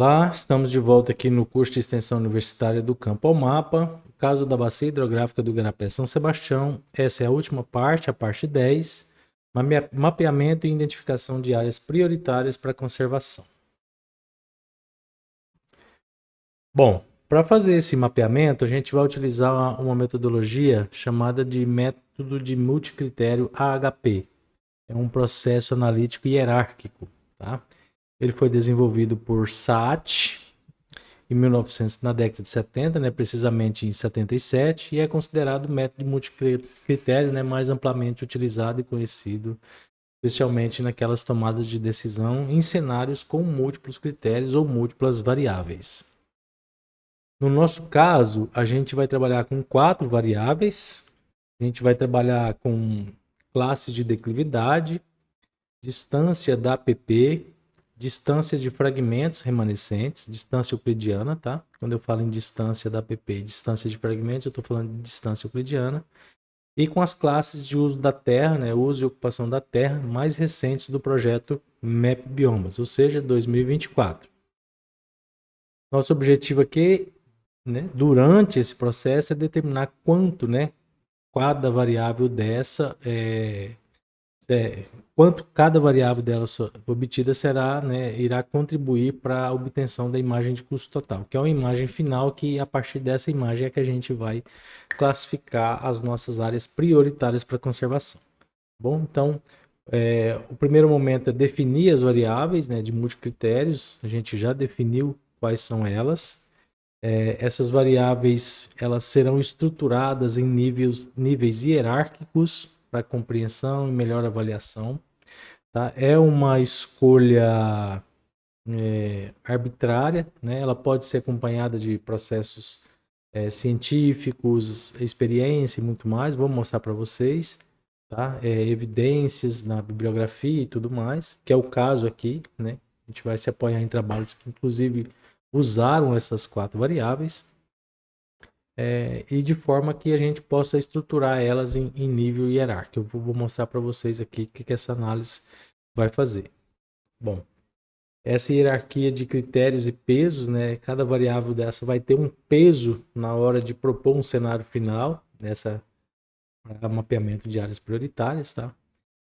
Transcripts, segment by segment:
Olá, estamos de volta aqui no curso de extensão universitária do Campo ao Mapa. O caso da Bacia Hidrográfica do Igarapé São Sebastião. Essa é a última parte, a parte 10, mapeamento e identificação de áreas prioritárias para conservação. Bom, para fazer esse mapeamento, a gente vai utilizar uma metodologia chamada de método de multicritério AHP. É um processo analítico hierárquico, tá? Ele foi desenvolvido por Saat em 1900, na década de 70, né, precisamente em 77, e é considerado o método de multicritério, né, mais amplamente utilizado e conhecido, especialmente naquelas tomadas de decisão em cenários com múltiplos critérios ou múltiplas variáveis. No nosso caso, a gente vai trabalhar com 4 variáveis. A gente vai trabalhar com classes de declividade, distância da APP, distância de fragmentos remanescentes, distância euclidiana, tá? Quando eu falo em distância da APP, distância de fragmentos, eu estou falando de distância euclidiana. E com as classes de uso da terra, né, uso e ocupação da terra, mais recentes do projeto MAP Biomas, ou seja, 2024. Nosso objetivo aqui, né, durante esse processo, é determinar quanto, né, cada variável dessa quanto cada variável dela obtida será, né, irá contribuir para a obtenção da imagem de custo total, que é uma imagem final que a partir dessa imagem é que a gente vai classificar as nossas áreas prioritárias para conservação. Bom, então o primeiro momento é definir as variáveis, né, de multicritérios. A gente já definiu quais são elas. Essas variáveis elas serão estruturadas em níveis hierárquicos para compreensão e melhor avaliação. Tá? É uma escolha arbitrária, né? Ela pode ser acompanhada de processos científicos, experiência e muito mais. Vou mostrar para vocês, tá? Evidências na bibliografia e tudo mais, que é o caso aqui, né? A gente vai se apoiar em trabalhos que, inclusive, usaram essas 4 variáveis, e de forma que a gente possa estruturar elas em nível hierárquico. Eu vou mostrar para vocês aqui o que essa análise vai fazer. Bom, essa hierarquia de critérios e pesos, né? Cada variável dessa vai ter um peso na hora de propor um cenário final nessa mapeamento de áreas prioritárias, tá?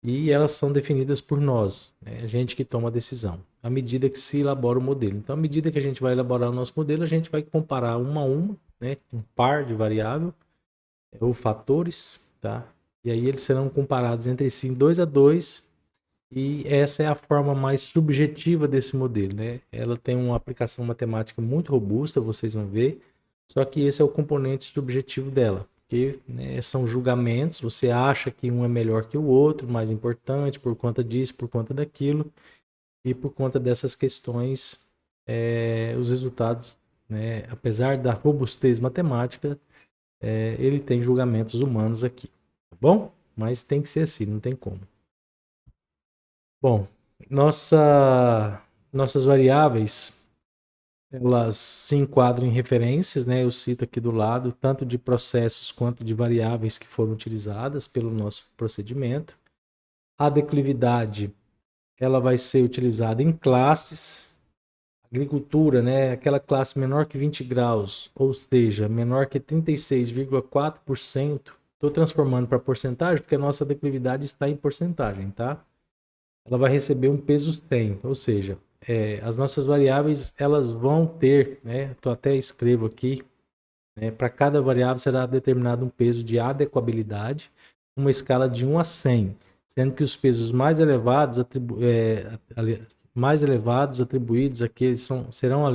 E elas são definidas por nós, né? A gente que toma a decisão, à medida que se elabora o modelo. Então, à medida que a gente vai elaborar o nosso modelo, a gente vai comparar uma a uma, né? Um par de variável ou fatores, tá? E aí eles serão comparados entre si em 2 a 2. E essa é a forma mais subjetiva desse modelo, né? Ela tem uma aplicação matemática muito robusta, vocês vão ver. Só que esse é o componente subjetivo dela, porque, né, são julgamentos. Você acha que um é melhor que o outro, mais importante por conta disso, por conta daquilo, e por conta dessas questões, os resultados, né, apesar da robustez matemática, ele tem julgamentos humanos aqui, tá bom? Mas tem que ser assim, não tem como. Bom, nossas variáveis, elas se enquadram em referências, né? Eu cito aqui do lado, tanto de processos quanto de variáveis que foram utilizadas pelo nosso procedimento. A declividade, ela vai ser utilizada em classes. Agricultura, né? Aquela classe menor que 20 graus, ou seja, menor que 36,4%. Estou transformando para porcentagem porque a nossa declividade está em porcentagem, tá? Ela vai receber um peso 100, ou seja, as nossas variáveis elas vão ter, né? Eu até escrevo aqui, né? Para cada variável será determinado um peso de adequabilidade, uma escala de 1 a 100, sendo que os pesos mais elevados, atribuídos àqueles serão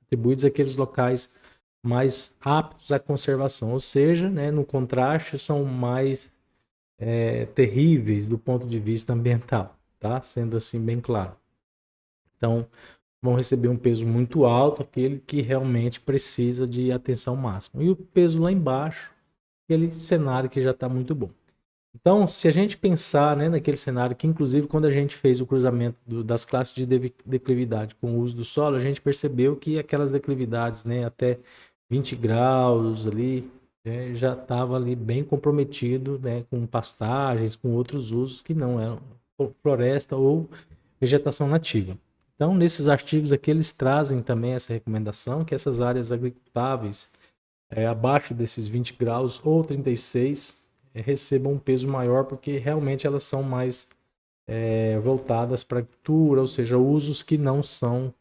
atribuídos àqueles locais mais aptos à conservação, ou seja, né, no contraste são mais terríveis do ponto de vista ambiental, tá? Sendo assim bem claro. Então, vão receber um peso muito alto, aquele que realmente precisa de atenção máxima. E o peso lá embaixo, aquele cenário que já está muito bom. Então, se a gente pensar, né, naquele cenário que, inclusive, quando a gente fez o cruzamento das classes de declividade com o uso do solo, a gente percebeu que aquelas declividades, né, até 20 graus ali, já estava ali bem comprometido, né, com pastagens, com outros usos que não eram floresta ou vegetação nativa. Então, nesses artigos aqui, eles trazem também essa recomendação que essas áreas agricultáveis abaixo desses 20 graus ou 36 recebam um peso maior, porque realmente elas são mais voltadas para agricultura, ou seja, usos que não são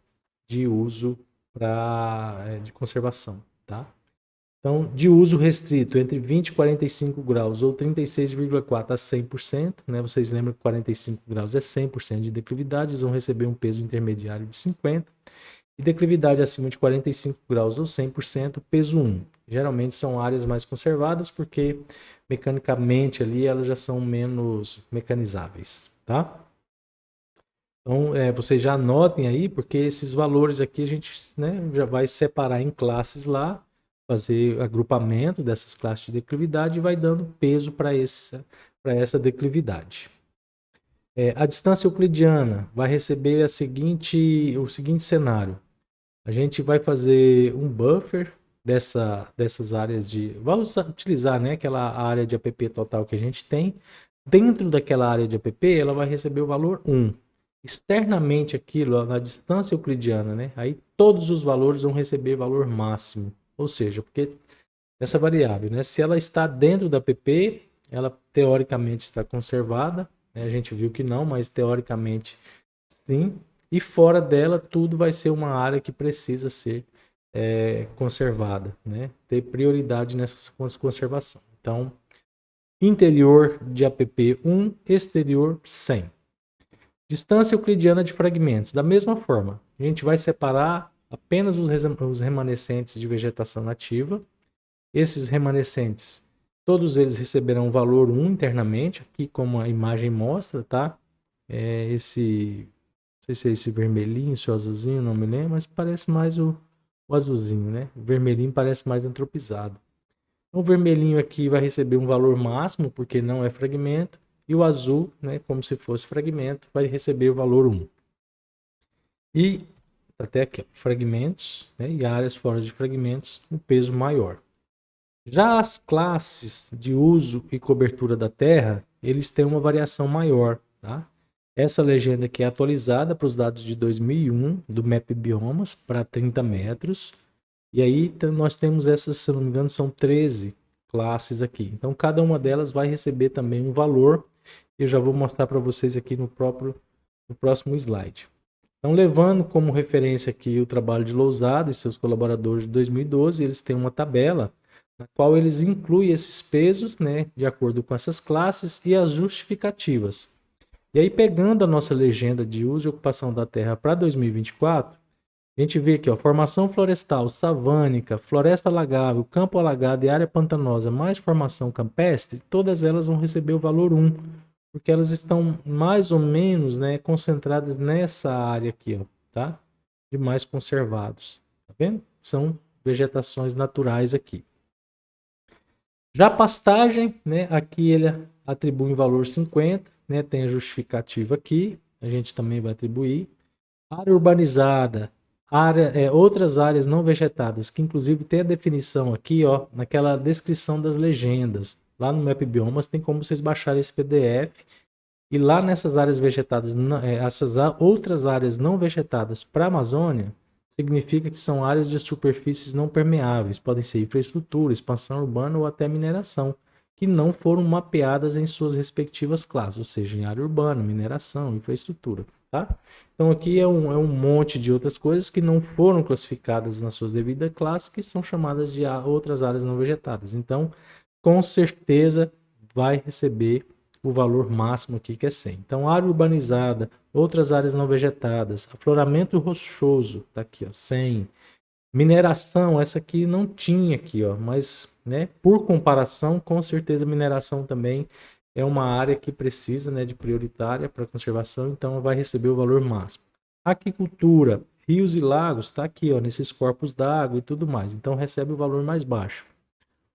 de uso de conservação, tá? Então, de uso restrito entre 20 e 45 graus ou 36,4 a 100%, né? Vocês lembram que 45 graus é 100% de declividade, eles vão receber um peso intermediário de 50. E declividade acima de 45 graus ou 100%, peso 1. Geralmente são áreas mais conservadas porque mecanicamente ali elas já são menos mecanizáveis, tá? Então, vocês já anotem aí, porque esses valores aqui a gente, né, já vai separar em classes lá, fazer agrupamento dessas classes de declividade e vai dando peso para essa declividade. A distância euclidiana vai receber o seguinte cenário. A gente vai fazer um buffer dessas áreas vai utilizar, né, aquela área de app total que a gente tem. Dentro daquela área de app, ela vai receber o valor 1. Externamente aquilo, na distância euclidiana, né, aí todos os valores vão receber valor máximo. Ou seja, porque essa variável, né, se ela está dentro da app, ela teoricamente está conservada. Né, a gente viu que não, mas teoricamente sim. E fora dela, tudo vai ser uma área que precisa ser conservada, né? Ter prioridade nessa conservação. Então, interior de app 1, exterior 100. Distância euclidiana de fragmentos. Da mesma forma, a gente vai separar apenas os remanescentes de vegetação nativa. Esses remanescentes, todos eles receberão valor 1 internamente, aqui como a imagem mostra, tá? Não sei se é esse vermelhinho, se é o azulzinho, não me lembro, mas parece mais o azulzinho, né? O vermelhinho parece mais antropizado. O vermelhinho aqui vai receber um valor máximo, porque não é fragmento, e o azul, né, como se fosse fragmento, vai receber o valor 1. E até aqui, ó, fragmentos, né, e áreas fora de fragmentos, um peso maior. Já as classes de uso e cobertura da terra, eles têm uma variação maior, tá? Essa legenda aqui é atualizada para os dados de 2001 do Map Biomas para 30 metros. E aí nós temos essas, se não me engano, são 13 classes aqui. Então cada uma delas vai receber também um valor. Eu já vou mostrar para vocês aqui no próximo slide. Então, levando como referência aqui o trabalho de Lousada e seus colaboradores de 2012, eles têm uma tabela na qual eles incluem esses pesos, né, de acordo com essas classes e as justificativas. E aí, pegando a nossa legenda de uso e ocupação da terra para 2024, a gente vê aqui, ó, formação florestal, savânica, floresta alagável, campo alagado e área pantanosa, mais formação campestre, todas elas vão receber o valor 1, porque elas estão mais ou menos, né, concentradas nessa área aqui, ó, tá? De mais conservados, tá vendo? São vegetações naturais aqui. Já a pastagem, né, aqui ele atribui um valor 50, né, tem a justificativa aqui, a gente também vai atribuir. Área urbanizada, outras áreas não vegetadas, que inclusive tem a definição aqui, ó, naquela descrição das legendas. Lá no Map Biomas tem como vocês baixarem esse PDF. E lá nessas áreas vegetadas, essas outras áreas não vegetadas para a Amazônia, significa que são áreas de superfícies não permeáveis, podem ser infraestrutura, expansão urbana ou até mineração, que não foram mapeadas em suas respectivas classes, ou seja, em área urbana, mineração, infraestrutura, tá? Então aqui é um monte de outras coisas que não foram classificadas nas suas devidas classes, que são chamadas de outras áreas não vegetadas. Então, com certeza, vai receber o valor máximo aqui, que é 100. Então, área urbanizada, outras áreas não vegetadas, afloramento rochoso, tá aqui, ó, 100. Mineração, essa aqui não tinha aqui, ó, mas, né, por comparação, com certeza mineração também é uma área que precisa, né, de prioritária para conservação, então vai receber o valor máximo. Aquicultura, rios e lagos, tá aqui, ó, nesses corpos d'água e tudo mais, então recebe o valor mais baixo.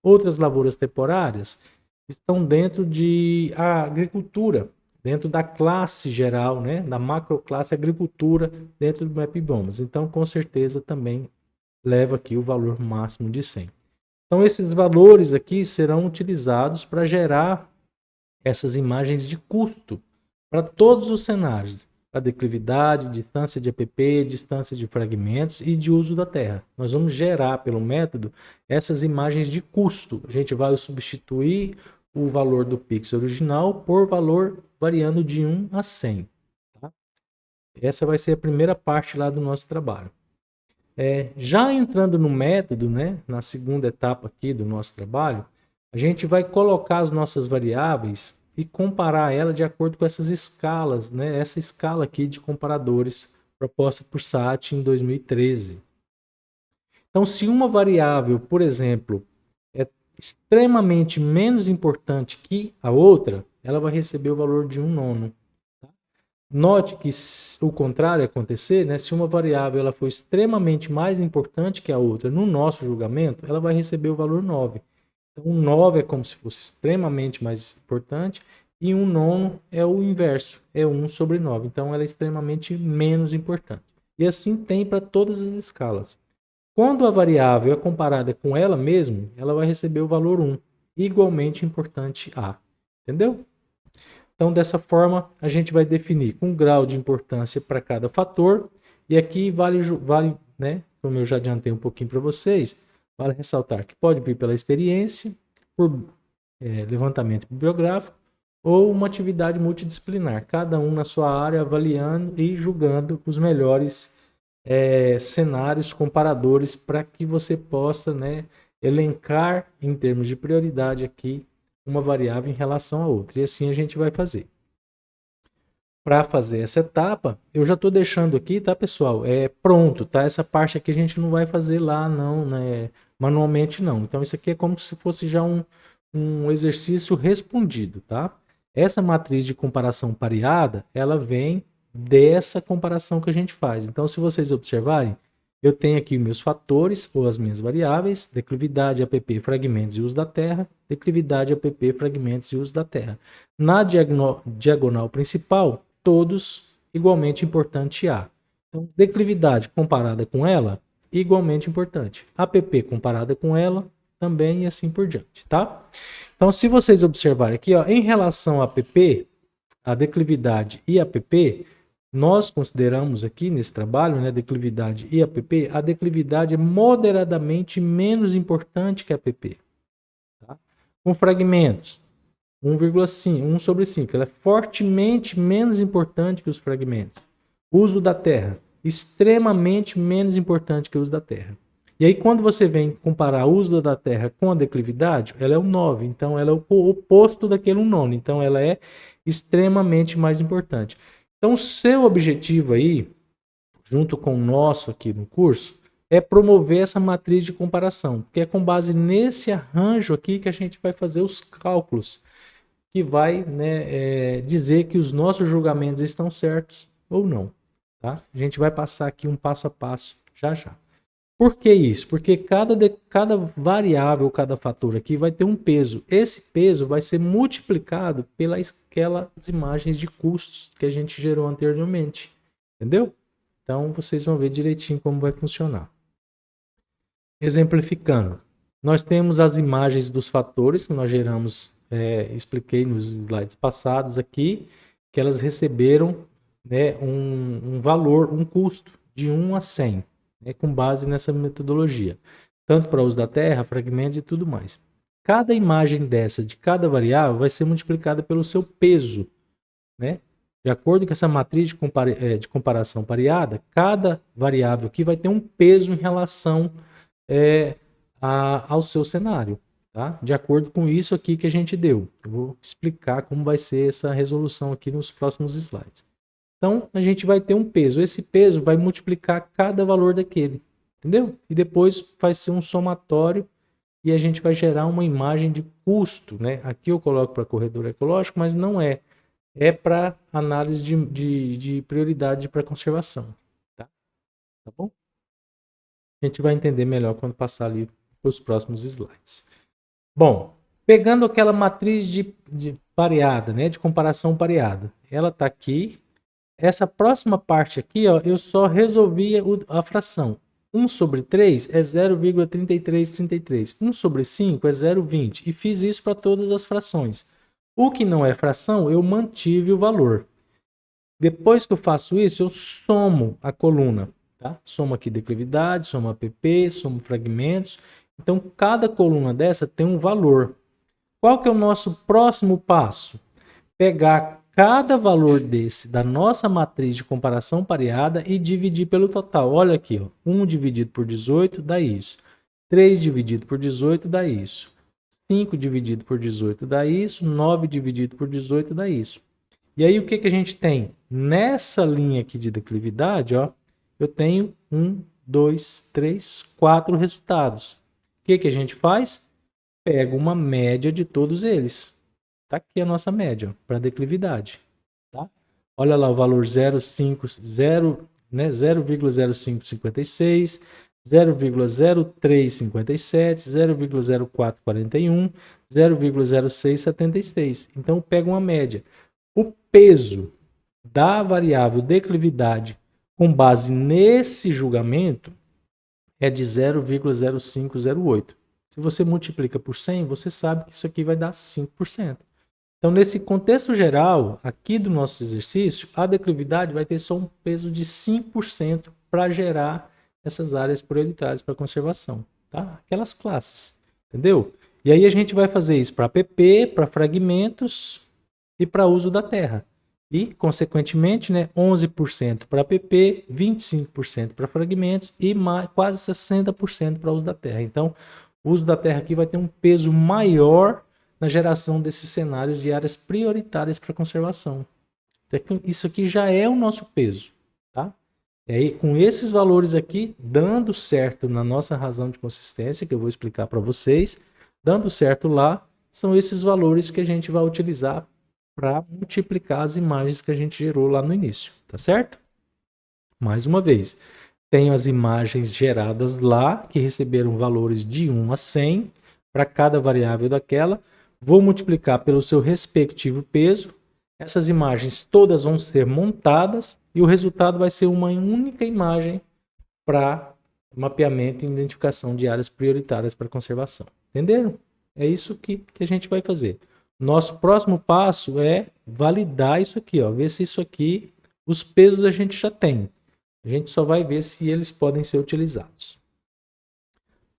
Outras lavouras temporárias estão dentro de agricultura, dentro da classe geral, né, da macroclasse agricultura dentro do Map Biomas. Então, com certeza, também leva aqui o valor máximo de 100. Então, esses valores aqui serão utilizados para gerar essas imagens de custo para todos os cenários. a declividade, distância de APP, distância de fragmentos e de uso da terra. Nós vamos gerar pelo método essas imagens de custo. A gente vai substituir o valor do pixel original por valor variando de 1 a 100. Tá? Essa vai ser a primeira parte lá do nosso trabalho. Já entrando no método, né, na segunda etapa aqui do nosso trabalho, a gente vai colocar as nossas variáveis e comparar ela de acordo com essas escalas, né, essa escala aqui de comparadores proposta por SAT em 2013. Então, se uma variável, por exemplo, é extremamente menos importante que a outra, ela vai receber o valor de 1/9. Note que o contrário acontecer, né? Se uma variável ela for extremamente mais importante que a outra, no nosso julgamento, ela vai receber o valor 9. Então, 9 é como se fosse extremamente mais importante e 1/9 é o inverso, é 1/9. Então, ela é extremamente menos importante. E assim tem para todas as escalas. Quando a variável é comparada com ela mesma, ela vai receber o valor 1, igualmente importante a. Entendeu? Então, dessa forma, a gente vai definir um grau de importância para cada fator. E aqui vale, né, como eu já adiantei um pouquinho para vocês, vale ressaltar que pode vir pela experiência, por levantamento bibliográfico, ou uma atividade multidisciplinar, cada um na sua área, avaliando e julgando os melhores cenários comparadores para que você possa, né, elencar em termos de prioridade aqui uma variável em relação a outra. E assim a gente vai fazer. Para fazer essa etapa, eu já estou deixando aqui, tá, pessoal? Pronto, tá? Essa parte aqui a gente não vai fazer lá, não, né? Manualmente, não. Então, isso aqui é como se fosse já um exercício respondido, tá? Essa matriz de comparação pareada, ela vem dessa comparação que a gente faz. Então, se vocês observarem, eu tenho aqui meus fatores ou as minhas variáveis, declividade, APP, fragmentos e uso da terra, declividade, APP, fragmentos e uso da terra. Na diagonal principal, todos igualmente importante A. Então, declividade comparada com ela, igualmente importante. APP comparada com ela, também e assim por diante, tá? Então, se vocês observarem aqui, ó, em relação a APP, a declividade e APP, nós consideramos aqui nesse trabalho, né, declividade e APP, a declividade é moderadamente menos importante que a APP. Tá? Com fragmentos, 1,5, 1/5, ela é fortemente menos importante que os fragmentos. Uso da terra, extremamente menos importante que o uso da terra. E aí, quando você vem comparar o uso da terra com a declividade, ela é o 9, então ela é o oposto daquele 1/9, então ela é extremamente mais importante. Então, o seu objetivo aí, junto com o nosso aqui no curso, é promover essa matriz de comparação, porque é com base nesse arranjo aqui que a gente vai fazer os cálculos, que vai, né, dizer que os nossos julgamentos estão certos ou não. Tá? A gente vai passar aqui um passo a passo já já. Por que isso? Porque cada variável, cada fator aqui vai ter um peso. Esse peso vai ser multiplicado pelas aquelas imagens de custos que a gente gerou anteriormente. Entendeu? Então, vocês vão ver direitinho como vai funcionar. Exemplificando, nós temos as imagens dos fatores que nós geramos, expliquei nos slides passados aqui, que elas receberam, né, um valor, um custo de 1 a 100. Com base nessa metodologia, tanto para uso da terra, fragmentos e tudo mais. Cada imagem dessa, de cada variável, vai ser multiplicada pelo seu peso. Né? De acordo com essa matriz de comparação pareada, cada variável aqui vai ter um peso em relação ao seu cenário. Tá? De acordo com isso aqui que a gente deu. Eu vou explicar como vai ser essa resolução aqui nos próximos slides. Então, a gente vai ter um peso. Esse peso vai multiplicar cada valor daquele. Entendeu? E depois vai ser um somatório e a gente vai gerar uma imagem de custo. Né? Aqui eu coloco para corredor ecológico, mas não é. É para análise de prioridade para conservação. Tá? Tá bom? A gente vai entender melhor quando passar ali para os próximos slides. Bom, pegando aquela matriz de pareada, né? De comparação pareada. Ela está aqui. Essa próxima parte aqui, ó, eu só resolvi a fração. 1/3 é 0,3333. 1/5 é 0,20. E fiz isso para todas as frações. O que não é fração, eu mantive o valor. Depois que eu faço isso, eu somo a coluna, tá? Somo aqui declividade, somo APP, somo fragmentos. Então, cada coluna dessa tem um valor. Qual que é o nosso próximo passo? Pegar cada valor desse da nossa matriz de comparação pareada e dividir pelo total. Olha aqui, ó, 1 dividido por 18 dá isso. 3 dividido por 18 dá isso. 5 dividido por 18 dá isso. 9 dividido por 18 dá isso. E aí o que, que a gente tem? Nessa linha aqui de declividade, ó, eu tenho 1, 2, 3, 4 resultados. O que, que a gente faz? Pega uma média de todos eles. Tá aqui a nossa média para declividade. Tá? Olha lá o valor 0,5, né, 0,0556, 0,0357, 0,0441, 0,0676. Então pega uma média. O peso da variável declividade com base nesse julgamento é de 0,0508. Se você multiplica por 100, você sabe que isso aqui vai dar 5%. Então, nesse contexto geral, aqui do nosso exercício, a declividade vai ter só um peso de 5% para gerar essas áreas prioritárias para conservação, tá? Aquelas classes, entendeu? E aí a gente vai fazer isso para APP, para fragmentos e para uso da terra. E, consequentemente, né, 11% para APP, 25% para fragmentos e quase 60% para uso da terra. Então, o uso da terra aqui vai ter um peso maior na geração desses cenários de áreas prioritárias para conservação. Isso aqui já é o nosso peso, tá? E aí, com esses valores aqui, dando certo na nossa razão de consistência, que eu vou explicar para vocês, dando certo lá, são esses valores que a gente vai utilizar para multiplicar as imagens que a gente gerou lá no início, tá certo? Mais uma vez, tenho as imagens geradas lá, que receberam valores de 1 a 100 para cada variável daquela. Vou multiplicar pelo seu respectivo peso. Essas imagens todas vão ser montadas e o resultado vai ser uma única imagem para mapeamento e identificação de áreas prioritárias para conservação. Entenderam? É isso que a gente vai fazer. Nosso próximo passo é validar isso aqui, ó, ver se isso aqui, os pesos a gente já tem. A gente só vai ver se eles podem ser utilizados.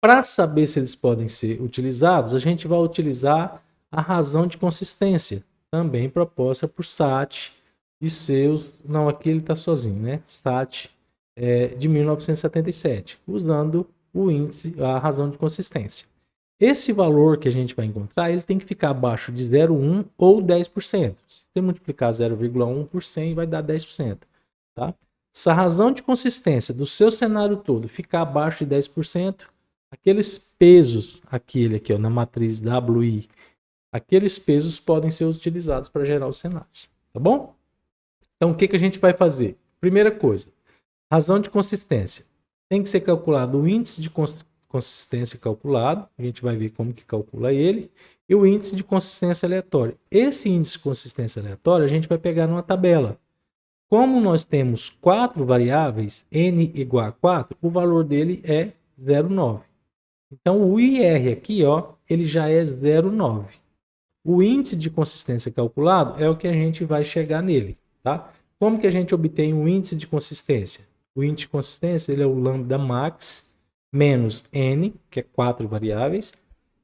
Para saber se eles podem ser utilizados, a gente vai utilizar a razão de consistência, também proposta por Sati e seus... Não, aqui ele está sozinho, né? Sati de 1977, usando o índice, a razão de consistência. Esse valor que a gente vai encontrar, ele tem que ficar abaixo de 0,1 ou 10%. Se você multiplicar 0,1 por 100, vai dar 10%. Tá? Se a razão de consistência do seu cenário todo ficar abaixo de 10%, aqueles pesos, aquele aqui ó, na matriz WI, aqueles pesos podem ser utilizados para gerar os cenários. Tá bom? Então, o que a gente vai fazer? Primeira coisa, razão de consistência. Tem que ser calculado o índice de consistência calculado, a gente vai ver como que calcula ele, e o índice de consistência aleatória. Esse índice de consistência aleatória a gente vai pegar numa tabela. Como nós temos 4 variáveis, n igual a 4, o valor dele é 0,9. Então o IR aqui, ó, ele já é 0,9. O índice de consistência calculado é o que a gente vai chegar nele, tá? Como que a gente obtém o índice de consistência? O índice de consistência ele é o lambda max menos n, que é 4 variáveis,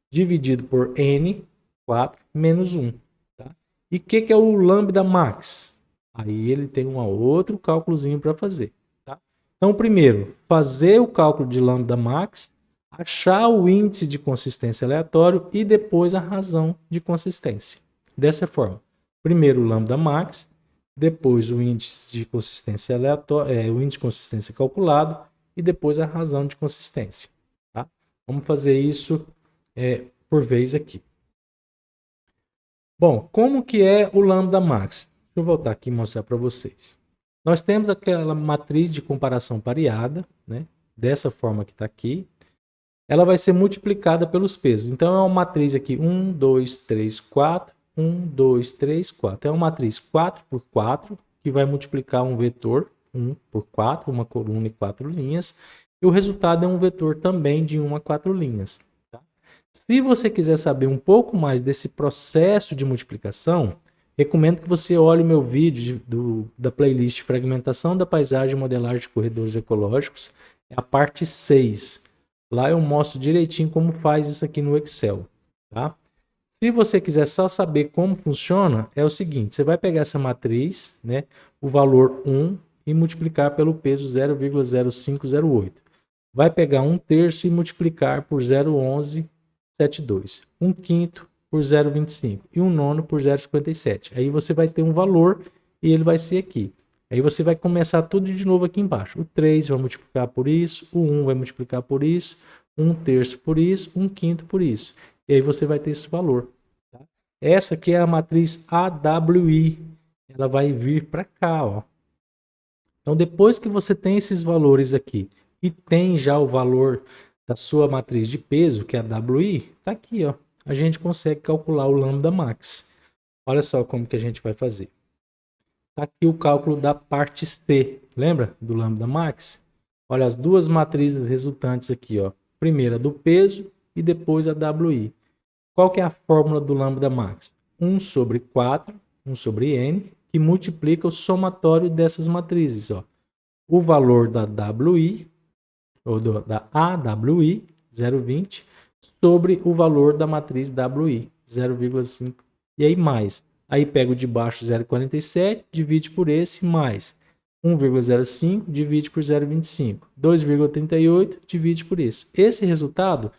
dividido por n, 4, menos 1. Tá? E o que é o lambda max? Aí ele tem um outro cálculozinho para fazer. Tá? Então, primeiro, fazer o cálculo de lambda max, achar o índice de consistência aleatório e depois a razão de consistência. Dessa forma, primeiro o lambda max, depois o índice de consistência aleatório, o índice de consistência calculado, e depois a razão de consistência. Tá? Vamos fazer isso por vez aqui. Bom, como que é o lambda max? Deixa eu voltar aqui e mostrar para vocês. Nós temos aquela matriz de comparação pareada, né? Dessa forma que está aqui. Ela vai ser multiplicada pelos pesos. Então, é uma matriz aqui 1, 2, 3, 4, 1, 2, 3, 4. É uma matriz 4 por 4, que vai multiplicar um vetor 1 por 4, uma coluna e 4 linhas, e o resultado é um vetor também de 1 a 4 linhas. Tá? Se você quiser saber um pouco mais desse processo de multiplicação, recomendo que você olhe o meu vídeo da playlist Fragmentação da Paisagem e Modelagem de Corredores Ecológicos, é a parte 6. Lá eu mostro direitinho como faz isso aqui no Excel, tá? Se você quiser só saber como funciona, é o seguinte, você vai pegar essa matriz, né, o valor 1 e multiplicar pelo peso 0,0508. Vai pegar 1/3 e multiplicar por 0,1172. 1/5 por 0,25 e 1/9 por 0,57. Aí você vai ter um valor e ele vai ser aqui. Aí você vai começar tudo de novo aqui embaixo. O 3 vai multiplicar por isso, o 1 vai multiplicar por isso, 1/3 por isso, 1/5 por isso. E aí você vai ter esse valor. Tá? Essa aqui é a matriz AWI. Ela vai vir para cá, ó. Então, depois que você tem esses valores aqui e tem já o valor da sua matriz de peso, que é a WI, tá aqui, ó. A gente consegue calcular o lambda max. Olha só como que a gente vai fazer. Tá aqui o cálculo da parte C. Lembra do lambda max? Olha as duas matrizes resultantes aqui, ó. Primeira do peso e depois a WI. Qual que é a fórmula do lambda max? 1 sobre 4, 1 sobre n, que multiplica o somatório dessas matrizes. Ó. O valor da WI, ou da AWI, 0,20, sobre o valor da matriz WI, 0,5. E aí mais. Aí pega o de baixo 0,47, divide por esse, mais 1,05, divide por 0,25. 2,38, divide por isso. Esse resultado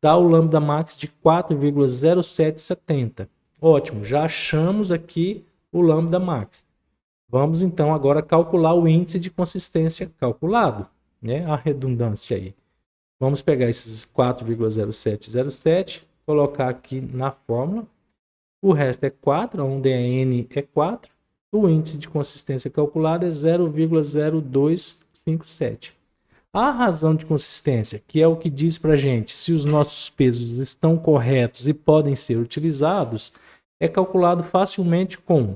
dá o lambda max de 4,0770. Ótimo, já achamos aqui o lambda max. Vamos então agora calcular o índice de consistência calculado, né? A redundância aí. Vamos pegar esses 4,0707, colocar aqui na fórmula. O resto é 4, onde é n é 4. O índice de consistência calculado é 0,0257. A razão de consistência, que é o que diz para a gente se os nossos pesos estão corretos e podem ser utilizados, é calculado facilmente com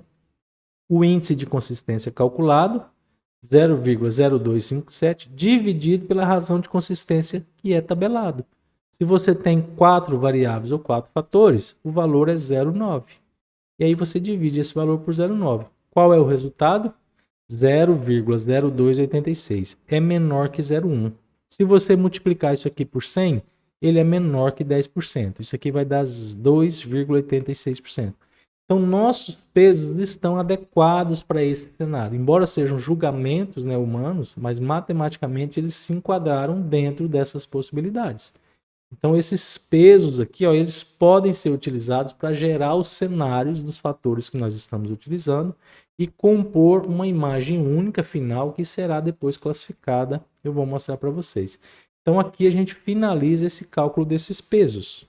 o índice de consistência calculado, 0,0257, dividido pela razão de consistência que é tabelado. Se você tem 4 variáveis ou 4 fatores, o valor é 0,9. E aí você divide esse valor por 0,9. Qual é o resultado? 0,0286. É menor que 0,1. Se você multiplicar isso aqui por 100, ele é menor que 10%. Isso aqui vai dar 2,86%. Então, nossos pesos estão adequados para esse cenário. Embora sejam julgamentos, né, humanos, mas matematicamente eles se enquadraram dentro dessas possibilidades. Então, esses pesos aqui, ó, eles podem ser utilizados para gerar os cenários dos fatores que nós estamos utilizando e compor uma imagem única final que será depois classificada. Eu vou mostrar para vocês. Então, aqui a gente finaliza esse cálculo desses pesos.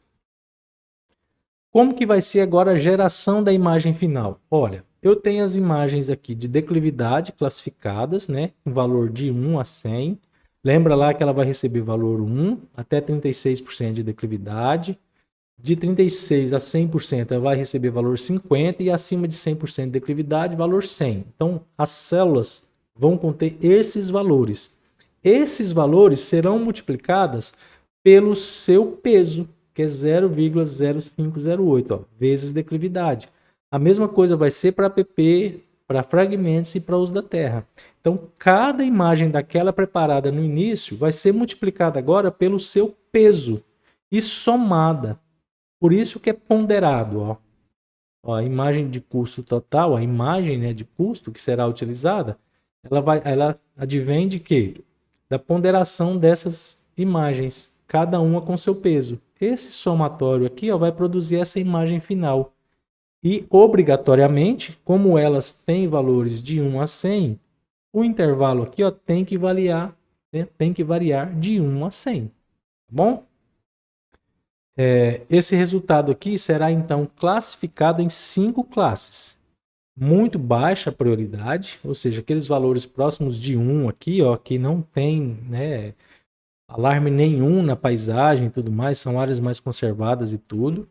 Como que vai ser agora a geração da imagem final? Olha, eu tenho as imagens aqui de declividade classificadas, né, com valor de 1 a 100. Lembra lá que ela vai receber valor 1 até 36% de declividade. De 36% a 100% ela vai receber valor 50 e acima de 100% de declividade, valor 100. Então, as células vão conter esses valores. Esses valores serão multiplicadas pelo seu peso, que é 0,0508, ó, vezes declividade. A mesma coisa vai ser para APP, para fragmentos e para uso da terra. Então, cada imagem daquela preparada no início vai ser multiplicada agora pelo seu peso e somada. Por isso que é ponderado. Ó. Ó, a imagem de custo total, a imagem, né, de custo que será utilizada, ela advém de quê? Da ponderação dessas imagens, cada uma com seu peso. Esse somatório aqui, ó, vai produzir essa imagem final. E, obrigatoriamente, como elas têm valores de 1 a 100, o intervalo aqui, ó, tem que variar, né, de 1 a 100. Tá bom? Esse resultado aqui será, então, classificado em 5 classes. Muito baixa prioridade, ou seja, aqueles valores próximos de 1 aqui, ó, que não tem, né, alarme nenhum na paisagem e tudo mais, são áreas mais conservadas e tudo.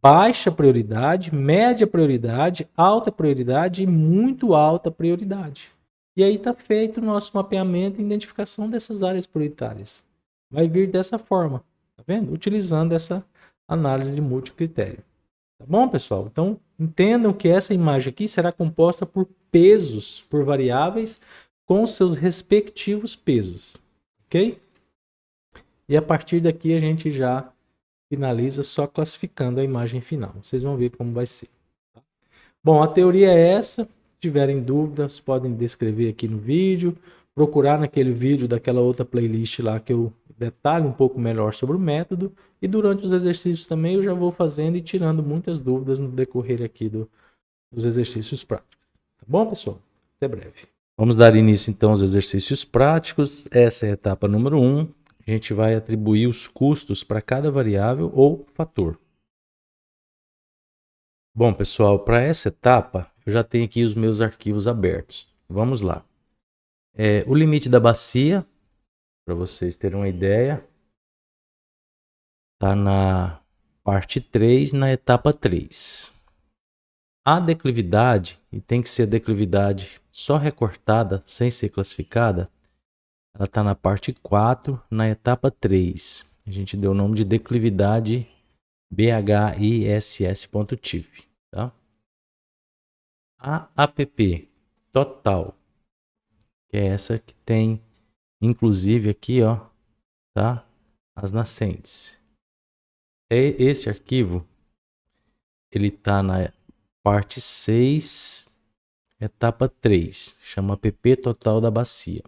Baixa prioridade, média prioridade, alta prioridade e muito alta prioridade. E aí está feito o nosso mapeamento e identificação dessas áreas prioritárias. Vai vir dessa forma, tá vendo? Utilizando essa análise de multicritério. Tá bom, pessoal? Então, entendam que essa imagem aqui será composta por pesos, por variáveis com seus respectivos pesos, ok? E a partir daqui a gente já finaliza só classificando a imagem final. Vocês vão ver como vai ser. Tá? Bom, a teoria é essa. Se tiverem dúvidas, podem descrever aqui no vídeo, procurar naquele vídeo daquela outra playlist lá que eu detalho um pouco melhor sobre o método, e durante os exercícios também eu já vou fazendo e tirando muitas dúvidas no decorrer aqui dos exercícios práticos. Tá bom, pessoal? Até breve. Vamos dar início então aos exercícios práticos. Essa é a etapa número 1. A gente vai atribuir os custos para cada variável ou fator. Bom, pessoal, para essa etapa, eu já tenho aqui os meus arquivos abertos. Vamos lá. O limite da bacia, para vocês terem uma ideia, está na parte 3, na etapa 3. A declividade, e tem que ser a declividade só recortada, sem ser classificada, ela está na parte 4, na etapa 3. A gente deu o nome de declividade BHISS.TIF. Tá? A APP total, que é essa que tem, inclusive aqui, ó, tá? As nascentes. Esse arquivo, ele está na parte 6, etapa 3, chama APP total da bacia.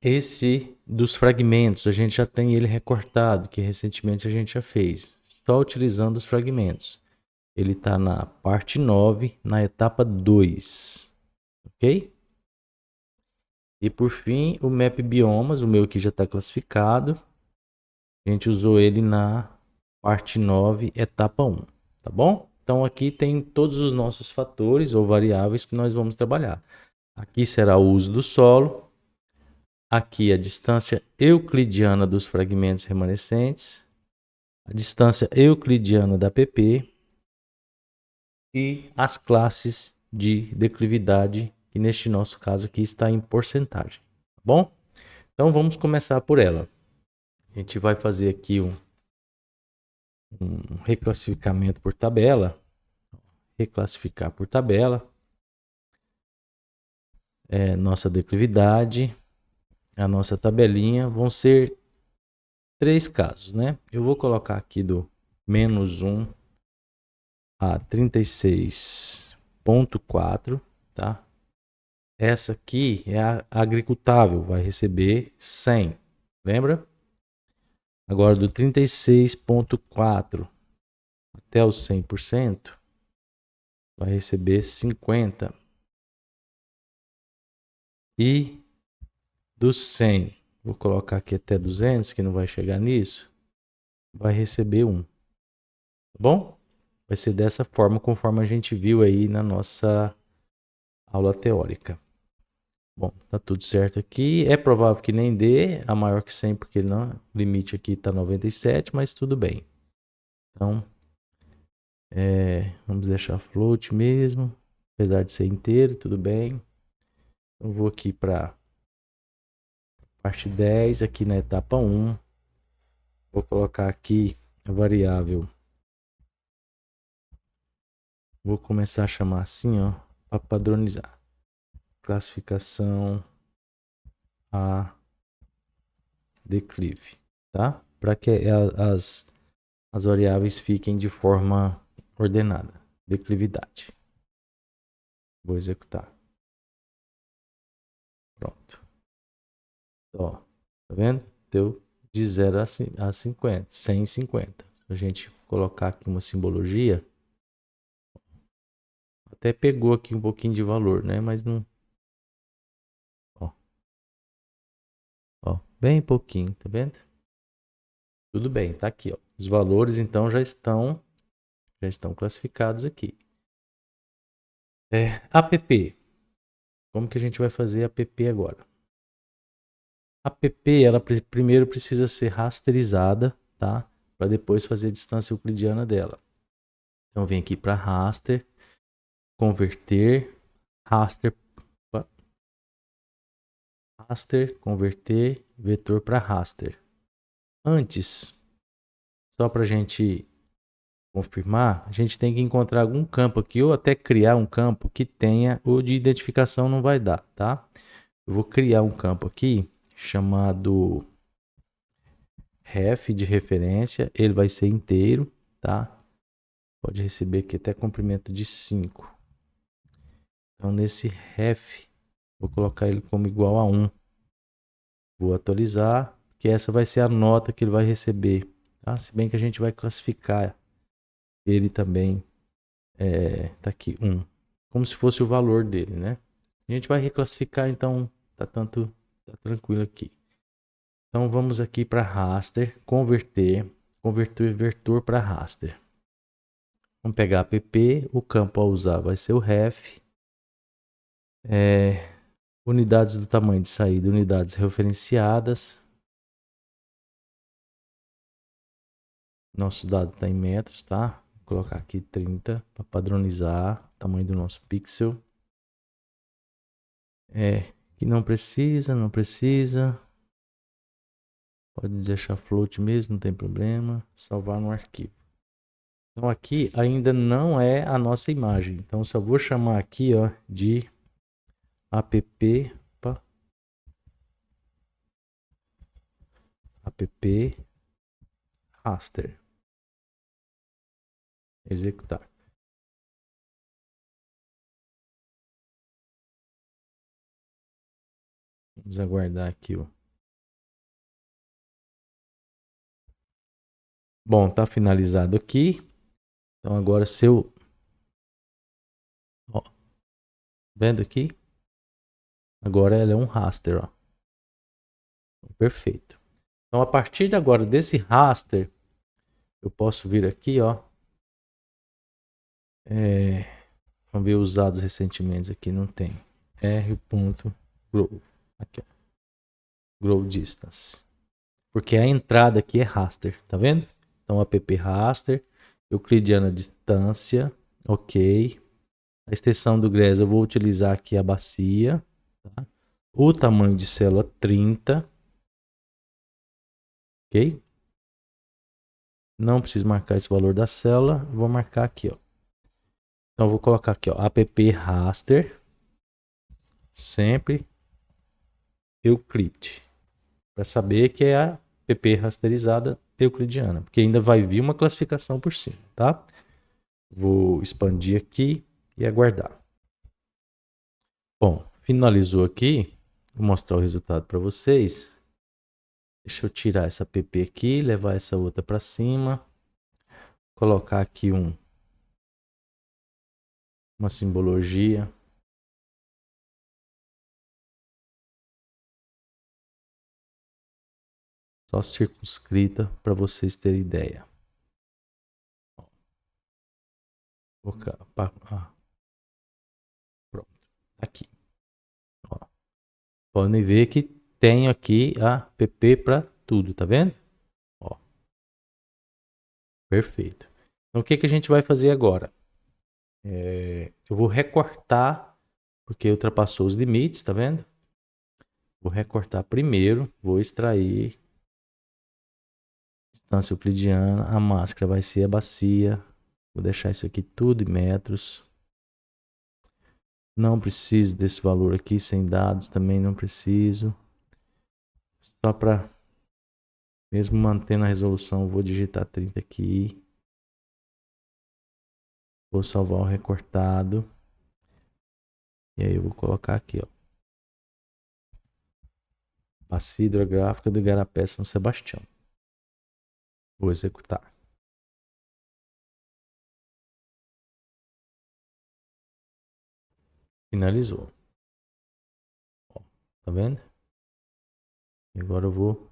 Esse dos fragmentos, a gente já tem ele recortado, que recentemente a gente já fez, só utilizando os fragmentos. Ele está na parte 9, na etapa 2, ok? E por fim, o Map Biomas, o meu aqui já está classificado. A gente usou ele na parte 9, etapa 1, tá bom? Então aqui tem todos os nossos fatores ou variáveis que nós vamos trabalhar. Aqui será o uso do solo. Aqui a distância euclidiana dos fragmentos remanescentes, a distância euclidiana da PP e as classes de declividade, que neste nosso caso aqui está em porcentagem, tá bom? Então vamos começar por ela. A gente vai fazer aqui um reclassificamento por tabela. Reclassificar por tabela. Nossa declividade, a nossa tabelinha, vão ser 3 casos, né? Eu vou colocar aqui do -1 a 36,4, tá? Essa aqui é a agricultável, vai receber 100, lembra? Agora do 36,4 até os 100%, vai receber 50. E dos 100, vou colocar aqui até 200, que não vai chegar nisso, vai receber 1. Tá bom? Vai ser dessa forma, conforme a gente viu aí na nossa aula teórica. Bom, tá tudo certo aqui. É provável que nem dê a maior que 100, porque não, o limite aqui tá 97, mas tudo bem. Então, vamos deixar float mesmo, apesar de ser inteiro, tudo bem. Eu vou aqui para parte 10, aqui na etapa 1. Vou colocar aqui a variável. Vou começar a chamar assim, ó, para padronizar. Classificação a declive, tá? Para que as variáveis fiquem de forma ordenada. Declividade. Vou executar. Pronto. Ó, tá vendo? Deu de 0 a 50, 150. Se a gente colocar aqui uma simbologia, até pegou aqui um pouquinho de valor, né? Mas não... Ó, bem pouquinho, tá vendo? Tudo bem, tá aqui, ó. Os valores então já estão classificados aqui. APP. Como que a gente vai fazer a APP agora? A APP, ela primeiro precisa ser rasterizada, tá? Para depois fazer a distância euclidiana dela. Então vem aqui para raster, converter, raster, converter, vetor para raster. Antes, só para a gente confirmar, a gente tem que encontrar algum campo aqui, ou até criar um campo que tenha, o de identificação não vai dar, tá? Eu vou criar um campo aqui, chamado ref de referência, ele vai ser inteiro, tá? Pode receber aqui até comprimento de 5. Então, nesse ref, vou colocar ele como igual a 1. Vou atualizar, que essa vai ser a nota que ele vai receber, tá? Se bem que a gente vai classificar ele também, tá aqui, 1. Como se fosse o valor dele, né? A gente vai reclassificar, então tá tranquilo aqui. Então vamos aqui para raster, converter vetor para raster. Vamos pegar app, o campo a usar vai ser o ref. Unidades do tamanho de saída, unidades referenciadas. Nosso dado está em metros, tá? Vou colocar aqui 30 para padronizar o tamanho do nosso pixel. Que não precisa. Pode deixar float mesmo, não tem problema. Salvar no arquivo. Então aqui ainda não é a nossa imagem. Então só vou chamar aqui, ó, de app raster. Executar. Vamos aguardar aqui, ó. Bom, tá finalizado aqui. Então agora se eu... Ó, vendo aqui? Agora ela é um raster, ó. Perfeito. Então a partir de agora desse raster, eu posso vir aqui, ó. Vamos ver os usados recentemente aqui, não tem. R.grow. Aqui, ó. Grow distance. Porque a entrada aqui é raster, tá vendo? Então app raster, euclidiana distância, ok. A extensão do GRES eu vou utilizar aqui a bacia, tá? O tamanho de célula 30, ok? Não preciso marcar esse valor da célula, vou marcar aqui, ó. Então eu vou colocar aqui, ó, app raster, sempre Euclid, para saber que é a app rasterizada euclidiana, porque ainda vai vir uma classificação por cima, tá? Vou expandir aqui e aguardar. Bom, finalizou aqui. Vou mostrar o resultado para vocês. Deixa eu tirar essa app aqui, levar essa outra para cima. Colocar aqui uma simbologia. Só circunscrita para vocês terem ideia. Pronto, aqui. Ó. Podem ver que tenho aqui a app para tudo, tá vendo? Ó. Perfeito. Então o que a gente vai fazer agora? Eu vou recortar, porque ultrapassou os limites, tá vendo? Vou recortar primeiro, vou extrair distância euclidiana, a máscara vai ser a bacia. Vou deixar isso aqui tudo em metros. Não preciso desse valor aqui, sem dados também não preciso. Só para, mesmo mantendo a resolução, vou digitar 30 aqui. Vou salvar o recortado. E aí eu vou colocar aqui, ó. Bacia hidrográfica do Igarapé São Sebastião. Vou executar. Finalizou. Ó, tá vendo? E agora eu vou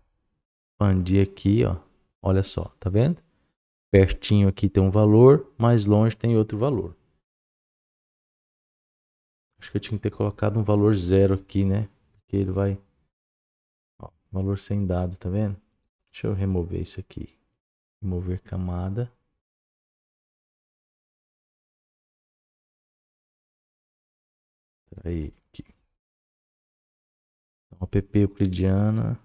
expandir aqui, ó. Olha só, tá vendo? Pertinho aqui tem um valor, mais longe tem outro valor. Acho que eu tinha que ter colocado um valor zero aqui, né? Porque ele vai... Ó, valor sem dado, tá vendo? Deixa eu remover isso aqui. Remover camada. Aí, aqui. Então, app euclidiana.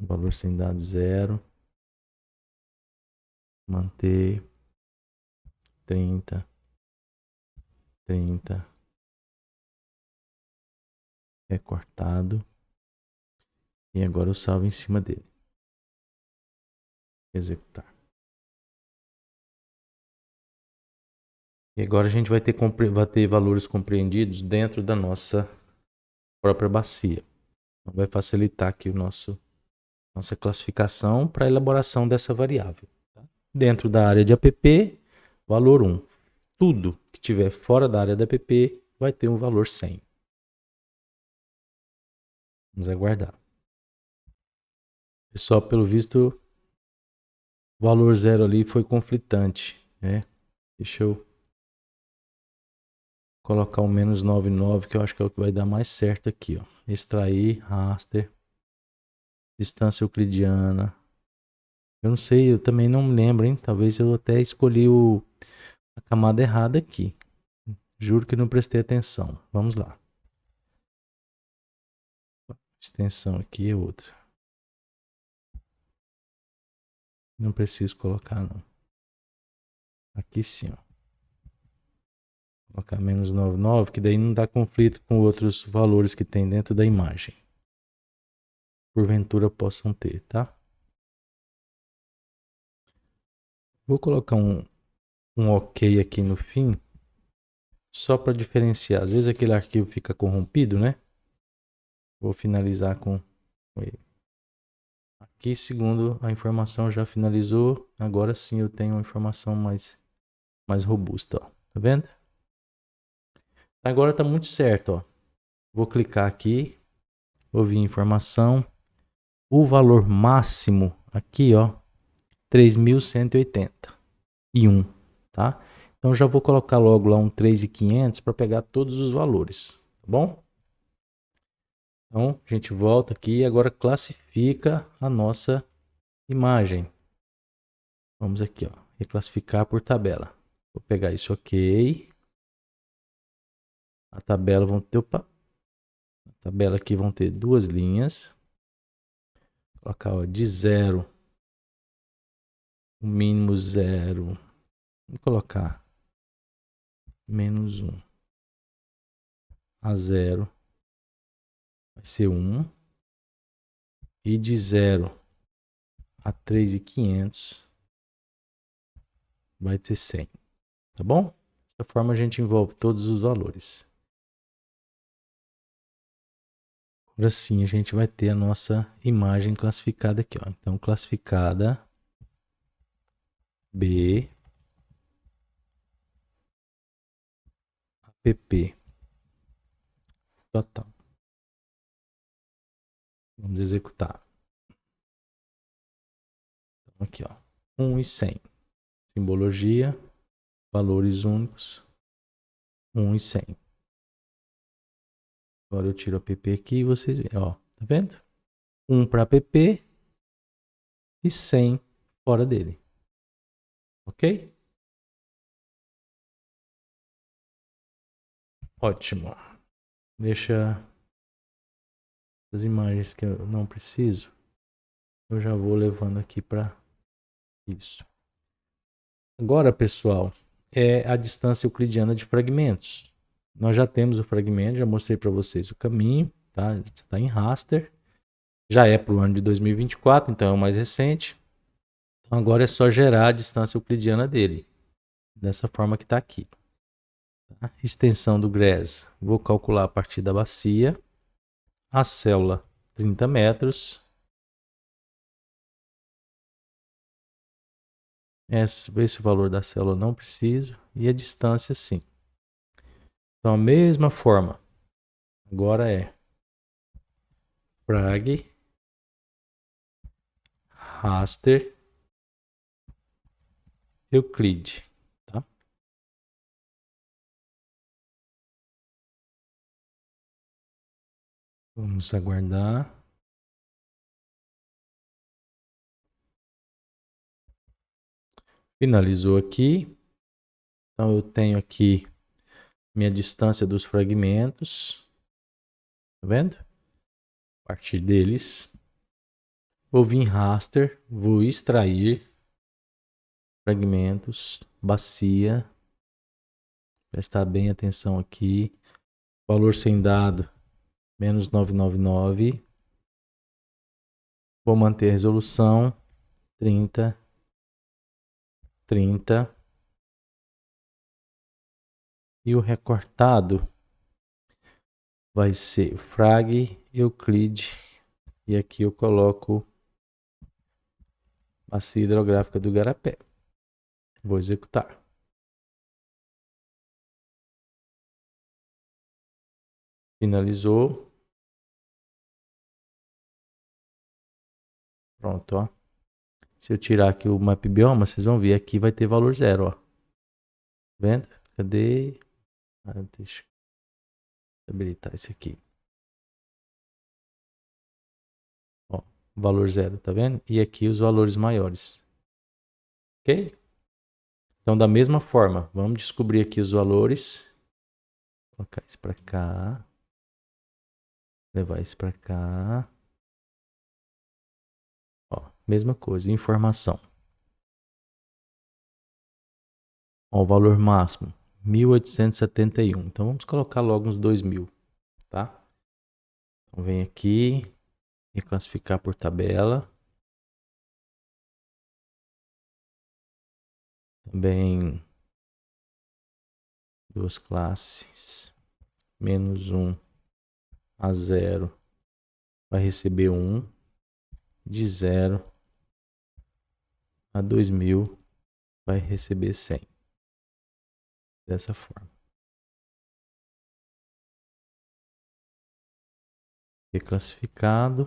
Valor sem dado zero. manter 30, 30, recortado. E agora eu salvo em cima dele. Executar. E agora a gente vai ter valores compreendidos dentro da nossa própria bacia. Vai facilitar aqui nossa classificação para a elaboração dessa variável. Tá? Dentro da área de app, valor 1. Tudo que tiver fora da área da app vai ter um valor 100. Vamos aguardar. Pessoal, pelo visto, o valor 0 ali foi conflitante, né? Deixa eu colocar o menos 99, que eu acho que é o que vai dar mais certo aqui, ó. Extrair, raster, distância euclidiana. Eu não sei, eu também não me lembro, hein? Talvez eu até escolhi a camada errada aqui. Juro que não prestei atenção. Vamos lá. Extensão aqui é outra. Não preciso colocar, não. Aqui sim, ó. Vou colocar menos 99, que daí não dá conflito com outros valores que tem dentro da imagem. Porventura possam ter, tá? Vou colocar um OK aqui no fim, só para diferenciar. Às vezes aquele arquivo fica corrompido, né? Vou finalizar com ele. Aqui, segundo a informação já finalizou, agora sim eu tenho uma informação mais robusta, ó. Tá vendo? Agora tá muito certo, ó. Vou clicar aqui, vou vir informação. O valor máximo aqui, ó, 3.181, tá? Então já vou colocar logo lá um 3.500 para pegar todos os valores, tá bom? Então a gente volta aqui e agora classifica a nossa imagem. Vamos aqui, ó, reclassificar por tabela. Vou pegar isso OK. A tabela a tabela aqui vão ter duas linhas. Vou colocar, ó, de 0, o mínimo 0. Vou colocar menos 1 a 0 vai ser 1. E de 0 a 3.500 vai ter 100. Tá bom? Dessa forma a gente envolve todos os valores. Agora sim a gente vai ter a nossa imagem classificada aqui, ó. Então classificada B app total. Vamos executar. Então, aqui, ó, 1 e 100. Simbologia, valores únicos, 1 e 100. Agora eu tiro o app aqui e vocês veem, ó, tá vendo? 1 para app e 100 fora dele. Ok? Ótimo. Deixa as imagens que eu não preciso. Eu já vou levando aqui para isso. Agora, pessoal, é a distância euclidiana de fragmentos. Nós já temos o fragmento, já mostrei para vocês o caminho, tá? Está em raster. Já é para o ano de 2024, então é o mais recente. Então agora é só gerar a distância euclidiana dele, dessa forma que está aqui. Tá? Extensão do GRES, vou calcular a partir da bacia. A célula, 30 metros. Esse valor da célula eu não preciso. E a distância, sim. Então, a mesma forma. Agora é frag, raster, Euclide. Tá? Vamos aguardar. Finalizou aqui. Então, eu tenho aqui minha distância dos fragmentos. Tá vendo? A partir deles. Vou vir em raster. Vou extrair fragmentos, bacia. Prestar bem atenção aqui. Valor sem dado, menos 999. Vou manter a resolução 30, 30. E o recortado vai ser frag Euclide. E aqui eu coloco bacia hidrográfica do Igarapé. Vou executar. Finalizou. Pronto, ó. Se eu tirar aqui o map bioma, vocês vão ver aqui vai ter valor 0, ó. Vendo? Cadê? Deixa eu habilitar esse aqui. Ó, valor 0, tá vendo? E aqui os valores maiores. Ok? Então, da mesma forma, vamos descobrir aqui os valores. Vou colocar isso para cá. Levar isso para cá. Ó, mesma coisa, informação. Ó, o valor máximo, 1871. Então, vamos colocar logo uns 2000, tá? Então, vem aqui, reclassificar por tabela. Também duas classes, menos 1 a 0 vai receber 1, de 0 a 2000 vai receber 100. Dessa forma. Reclassificado.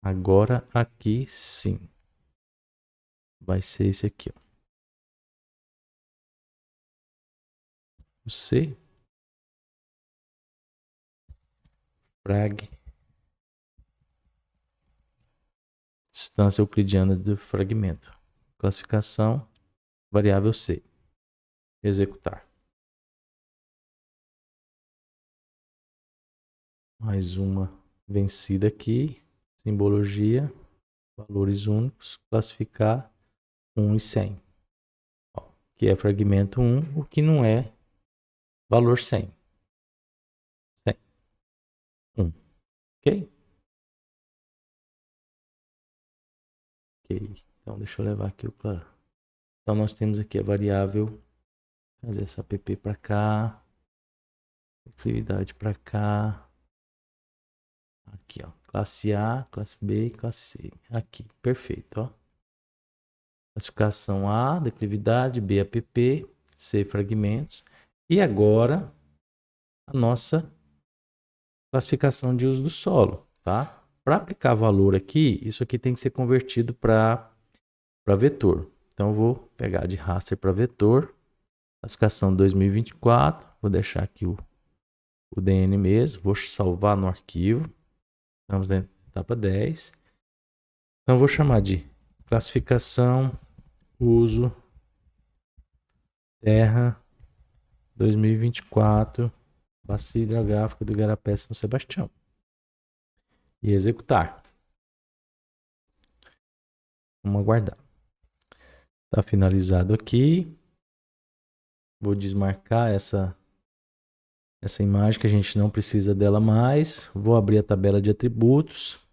Agora aqui sim. Vai ser esse aqui, ó. O C. Frag. Distância euclidiana do fragmento. Classificação. Variável C. Executar. Mais uma vencida aqui. Simbologia. Valores únicos. Classificar 1 e 100. Ó, que é fragmento 1, o que não é valor 100. 100. 1. Ok? Ok. Então, deixa eu levar aqui o plano. Então, nós temos aqui a variável. Trazer essa app para cá. Declividade para cá. Aqui, ó. Classe A, classe B e classe C. Aqui, perfeito, ó. Classificação A, declividade, B, app, C, fragmentos. E agora, a nossa classificação de uso do solo, tá? Para aplicar valor aqui, isso aqui tem que ser convertido para vetor. Então, eu vou pegar de raster para vetor. Classificação 2024. Vou deixar aqui o DN mesmo. Vou salvar no arquivo. Estamos na etapa 10. Então, vou chamar de classificação uso terra 2024 bacia hidrográfica do Igarapé São Sebastião. E executar. Vamos aguardar. Está finalizado aqui. Vou desmarcar essa imagem que a gente não precisa dela mais. Vou abrir a tabela de atributos.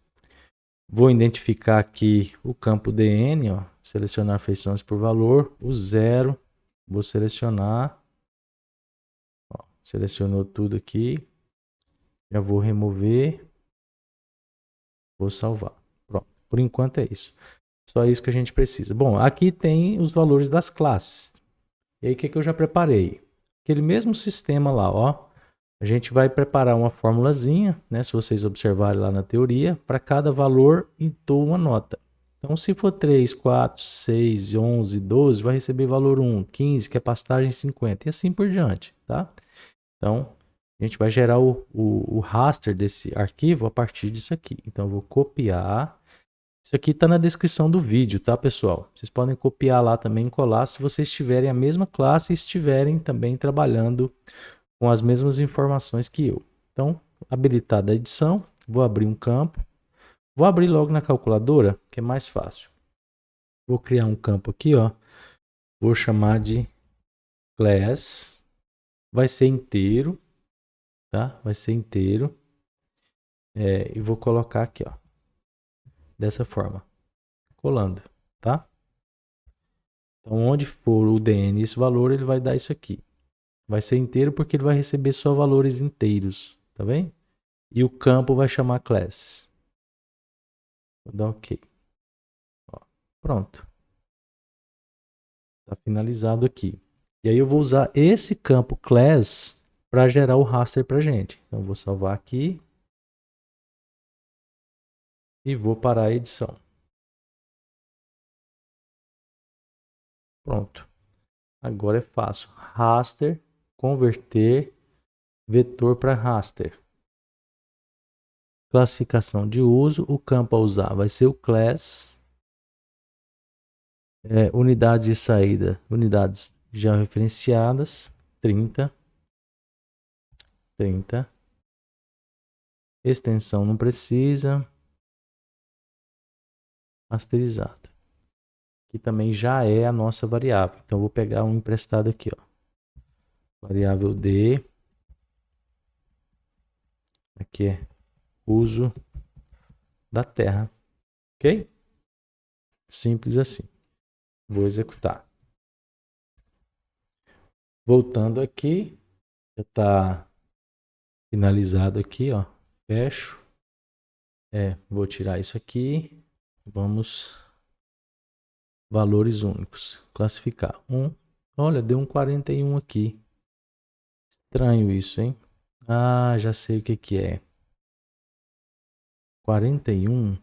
Vou identificar aqui o campo DN, ó, selecionar feições por valor, o 0, vou selecionar, ó, selecionou tudo aqui, já vou remover, vou salvar. Pronto, por enquanto é isso. Só isso que a gente precisa. Bom, aqui tem os valores das classes. E aí o que eu já preparei? Aquele mesmo sistema lá, ó. A gente vai preparar uma formulazinha, né? Se vocês observarem lá na teoria, para cada valor entou uma nota. Então, se for 3, 4, 6, 11, 12, vai receber valor 1, 15, que é pastagem 50, e assim por diante, tá? Então, a gente vai gerar o raster desse arquivo a partir disso aqui. Então, eu vou copiar. Isso aqui está na descrição do vídeo, tá, pessoal? Vocês podem copiar lá também e colar se vocês tiverem a mesma classe e estiverem também trabalhando com as mesmas informações que eu. Então, habilitada a edição, vou abrir um campo. Vou abrir logo na calculadora, que é mais fácil. Vou criar um campo aqui, ó. Vou chamar de class. Vai ser inteiro, tá? Vai ser inteiro. E vou colocar aqui, ó. Dessa forma. Colando, tá? Então, onde for o DN esse valor, ele vai dar isso aqui. Vai ser inteiro porque ele vai receber só valores inteiros, tá bem? E o campo vai chamar class. Vou dar OK. Ó, pronto. Tá finalizado aqui. E aí eu vou usar esse campo class para gerar o raster pra gente. Então, vou salvar aqui. E vou parar a edição. Pronto. Agora é fácil. Raster, converter vetor para raster. Classificação de uso. O campo a usar vai ser o class. Unidades de saída. Unidades já referenciadas. 30. 30. Extensão não precisa. Rasterizado. Que também já é a nossa variável. Então, eu vou pegar um emprestado aqui, ó. Variável D. Aqui é uso da terra. Ok? Simples assim. Vou executar. Voltando aqui. Já está finalizado aqui, ó. Fecho. Vou tirar isso aqui. Vamos. Valores únicos. Classificar. Olha, deu um 41 aqui. Estranho isso, hein? Ah, já sei o que que é. 41.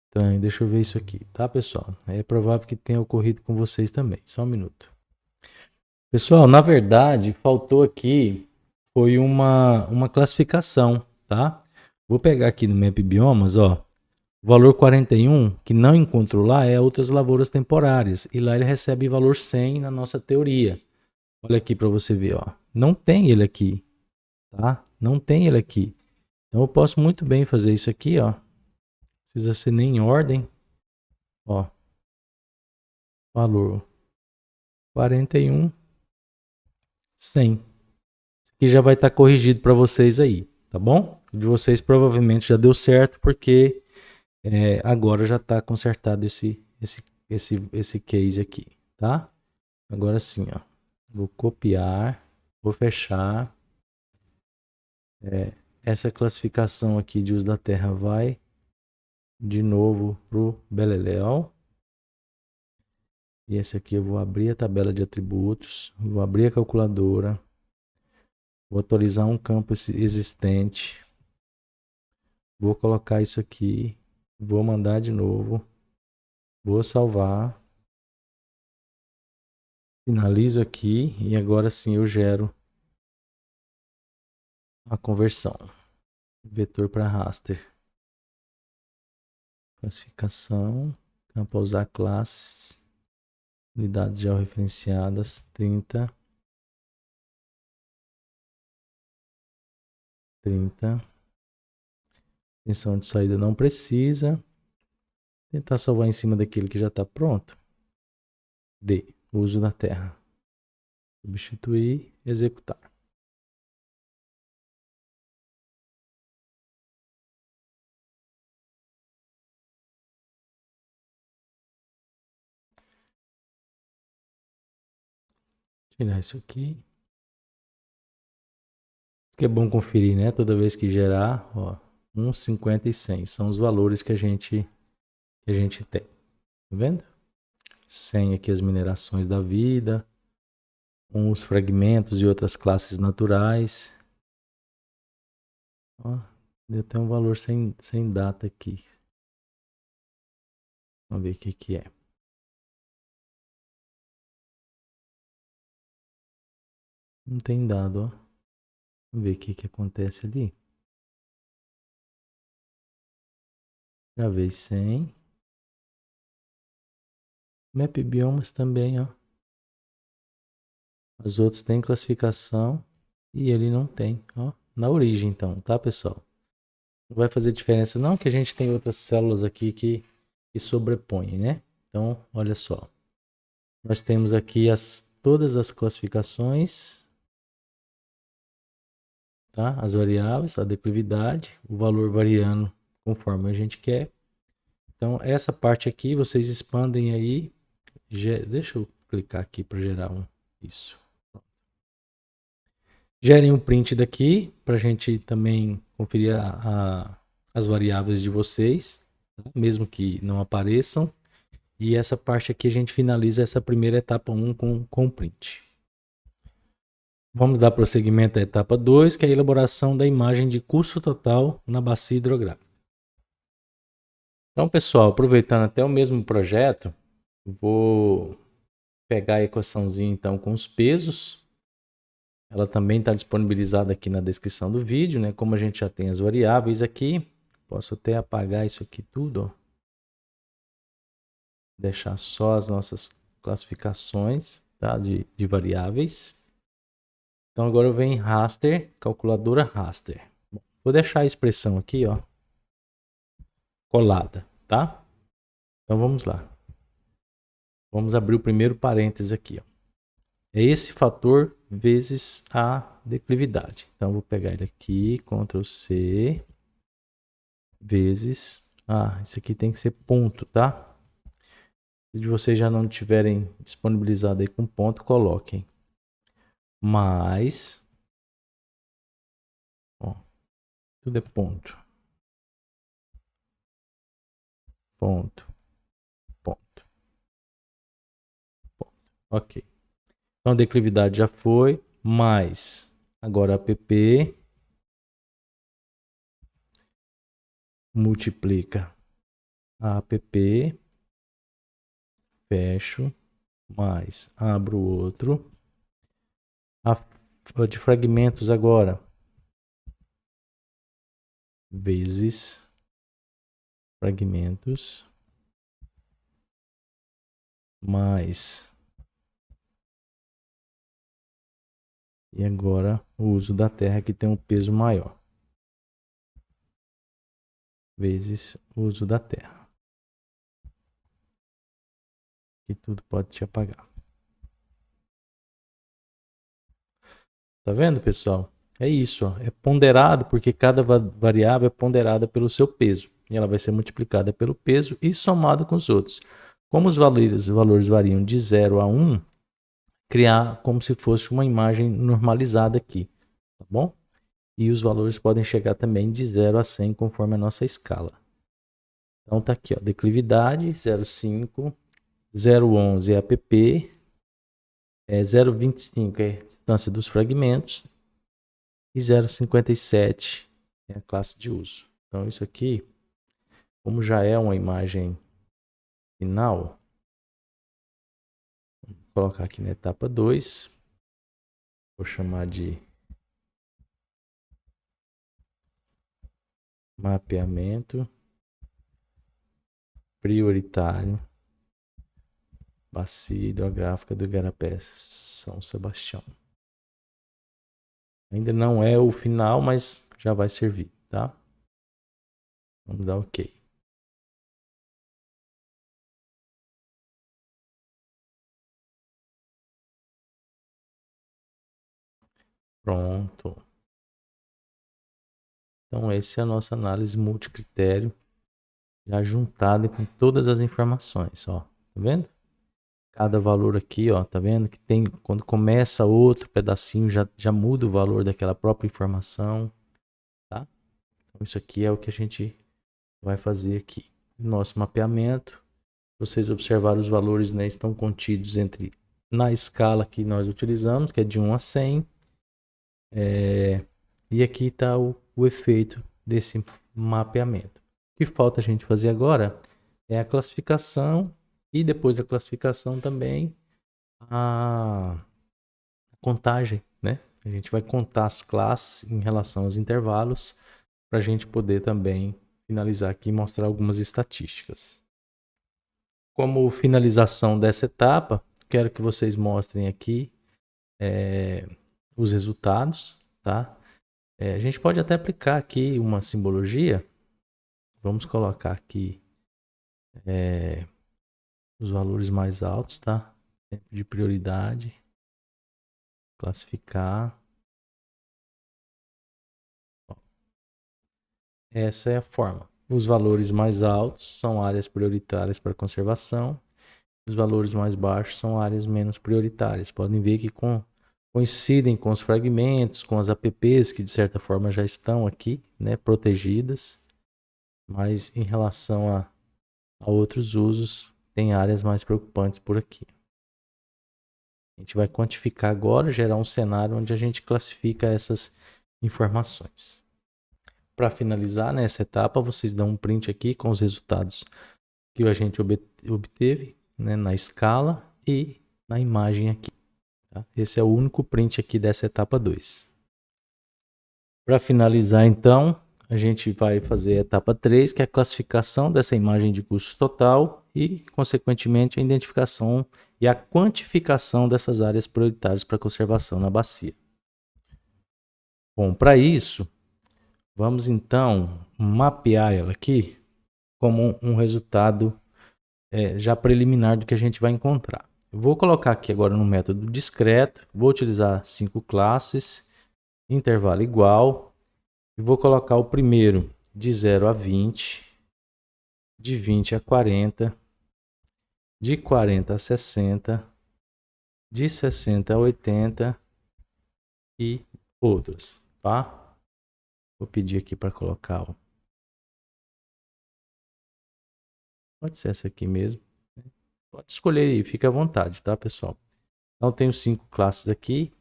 Estranho, deixa eu ver isso aqui, tá, pessoal? É provável que tenha ocorrido com vocês também. Só um minuto. Pessoal, na verdade, faltou aqui, foi uma classificação, tá? Vou pegar aqui no Map Biomas, ó. O valor 41, que não encontrou lá, é outras lavouras temporárias. E lá ele recebe valor 100 na nossa teoria. Olha aqui para você ver, ó. Não tem ele aqui, tá? Não tem ele aqui. Então eu posso muito bem fazer isso aqui, ó. Não precisa ser nem em ordem. Ó. Valor 41, 100. Isso aqui já vai estar corrigido para vocês aí, tá bom? De vocês provavelmente já deu certo, porque agora já está consertado esse case aqui, tá? Agora sim, ó. Vou copiar, vou fechar. Essa classificação aqui de uso da terra vai de novo pro Beleléu. E esse aqui eu vou abrir a tabela de atributos, vou abrir a calculadora, vou atualizar um campo existente, vou colocar isso aqui, vou mandar de novo, vou salvar, finalizo aqui e agora sim eu gero a conversão. Vetor para raster. Classificação, campo a usar classes, unidades georreferenciadas, 30. 30. Extensão de saída não precisa. Tentar salvar em cima daquele que já está pronto. D. Uso da terra. Substituir. Executar. Tirar isso aqui. Que é bom conferir, né? Toda vez que gerar, ó, 1, 50 e 100 são os valores que a gente tem. Tá vendo? 100 aqui as minerações da vida, os fragmentos e outras classes naturais. Ó, deu até um valor sem data aqui. Vamos ver o que é. Não tem dado, ó. Vamos ver o que acontece ali. Gravei 100. Map Biomas também, ó. Os outros têm classificação e ele não tem, ó. Na origem, então, tá, pessoal? Não vai fazer diferença não, que a gente tem outras células aqui que que sobrepõem, né? Então, olha só. Nós temos aqui todas as classificações, tá? As variáveis, a declividade, o valor variando conforme a gente quer. Então, essa parte aqui, vocês expandem aí. Deixa eu clicar aqui para gerar isso. Gerem um print daqui para a gente também conferir as variáveis de vocês, tá? Mesmo que não apareçam. E essa parte aqui a gente finaliza essa primeira etapa 1 com print. Vamos dar prosseguimento à etapa 2, que é a elaboração da imagem de custo total na bacia hidrográfica. Então, pessoal, aproveitando até o mesmo projeto, vou pegar a equaçãozinha então com os pesos. Ela também está disponibilizada aqui na descrição do vídeo, né? Como a gente já tem as variáveis aqui, posso até apagar isso aqui tudo, ó. Deixar só as nossas classificações, tá? de variáveis. Então agora eu venho em raster, calculadora raster. Vou deixar a expressão aqui, ó, colada, tá? Então vamos lá. Vamos abrir o primeiro parênteses aqui, ó. É esse fator vezes a declividade. Então vou pegar ele aqui, Ctrl C, vezes... isso aqui tem que ser ponto, tá? Se vocês já não tiverem disponibilizado aí com ponto, coloquem. Mais... Ó, tudo é ponto. Ponto. Ponto. Ponto. Ok. Então a declividade já foi, mais agora a PP multiplica a APP, fecho, mais abro outro. A de fragmentos agora, vezes fragmentos, mais... E agora o uso da terra que tem um peso maior. Vezes o uso da terra. E tudo pode te apagar. Tá vendo, pessoal? É isso, ó. É ponderado porque cada variável é ponderada pelo seu peso. E ela vai ser multiplicada pelo peso e somada com os outros. Como os valores variam de 0 a 1, criar como se fosse uma imagem normalizada aqui, tá bom? E os valores podem chegar também de 0 a 100 conforme a nossa escala. Então tá aqui, ó, declividade 0,5, 0,11 é APP, 0,25 é a distância dos fragmentos e 0,57 é a classe de uso. Então isso aqui, como já é uma imagem final, vou colocar aqui na etapa 2, vou chamar de mapeamento prioritário bacia hidrográfica do Igarapé, São Sebastião. Ainda não é o final, mas já vai servir, tá? Vamos dar OK. Pronto. Então essa é a nossa análise multicritério, já juntada com todas as informações, ó. Tá vendo? Cada valor aqui, ó, tá vendo? Que tem, quando começa outro pedacinho, já muda o valor daquela própria informação, tá? Então isso aqui é o que a gente vai fazer aqui. Nosso mapeamento, vocês observaram os valores, né, estão contidos na escala que nós utilizamos, que é de 1 a 100. E aqui está o efeito desse mapeamento. O que falta a gente fazer agora é a classificação e depois da classificação também a contagem, né? A gente vai contar as classes em relação aos intervalos para a gente poder também finalizar aqui e mostrar algumas estatísticas. Como finalização dessa etapa, quero que vocês mostrem aqui os resultados, tá? A gente pode até aplicar aqui uma simbologia. Vamos colocar aqui os valores mais altos, tá? Tempo de prioridade, classificar. Essa é a forma. Os valores mais altos são áreas prioritárias para conservação. Os valores mais baixos são áreas menos prioritárias. Podem ver que coincidem com os fragmentos, com as APPs que de certa forma já estão aqui, né, protegidas, mas em relação a outros usos, tem áreas mais preocupantes por aqui. A gente vai quantificar agora, gerar um cenário onde a gente classifica essas informações. Para finalizar nessa etapa, vocês dão um print aqui com os resultados que a gente obteve, né, na escala e na imagem aqui. Tá? Esse é o único print aqui dessa etapa 2. Para finalizar, então, a gente vai fazer a etapa 3, que é a classificação dessa imagem de custo total e, consequentemente, a identificação e a quantificação dessas áreas prioritárias para conservação na bacia. Bom, para isso, vamos então mapear ela aqui como um resultado já preliminar do que a gente vai encontrar. Eu vou colocar aqui agora no método discreto, vou utilizar 5 classes, intervalo igual, e vou colocar o primeiro de 0 a 20, de 20 a 40, de 40 a 60, de 60 a 80 e outras, tá? Vou pedir aqui para colocar, ó. Pode ser essa aqui mesmo. Pode escolher aí, fica à vontade, tá, pessoal? Então, tenho 5 classes aqui.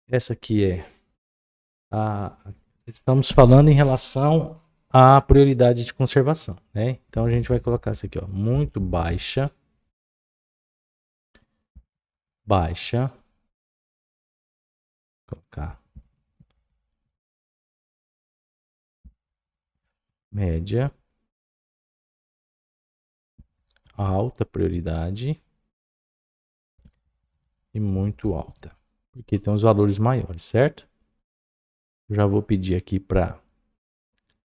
Essa aqui é estamos falando em relação à prioridade de conservação, né? Então, a gente vai colocar isso aqui, ó, muito baixa, baixa, colocar média, alta prioridade e muito alta, porque tem os valores maiores, certo? Já vou pedir aqui para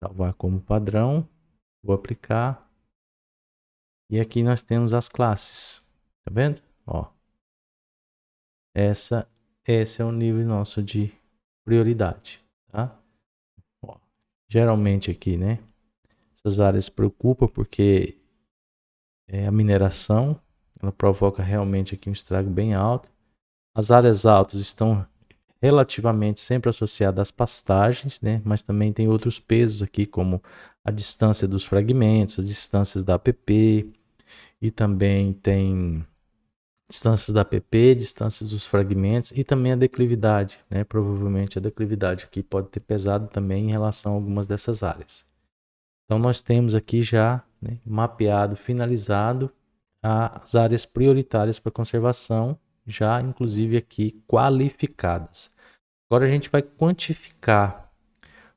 salvar como padrão, vou aplicar e aqui nós temos as classes, tá vendo? Ó, esse é o nível nosso de prioridade, tá? Ó, geralmente aqui, né? Essas áreas se preocupam porque a mineração, ela provoca realmente aqui um estrago bem alto. As áreas altas estão relativamente sempre associadas às pastagens, né? Mas também tem outros pesos aqui, como a distância dos fragmentos, as distâncias da APP, e também tem distâncias da APP, distâncias dos fragmentos e também a declividade, né? Provavelmente a declividade aqui pode ter pesado também em relação a algumas dessas áreas. Então nós temos aqui já, né, mapeado, finalizado as áreas prioritárias para conservação, já inclusive aqui qualificadas. Agora a gente vai quantificar.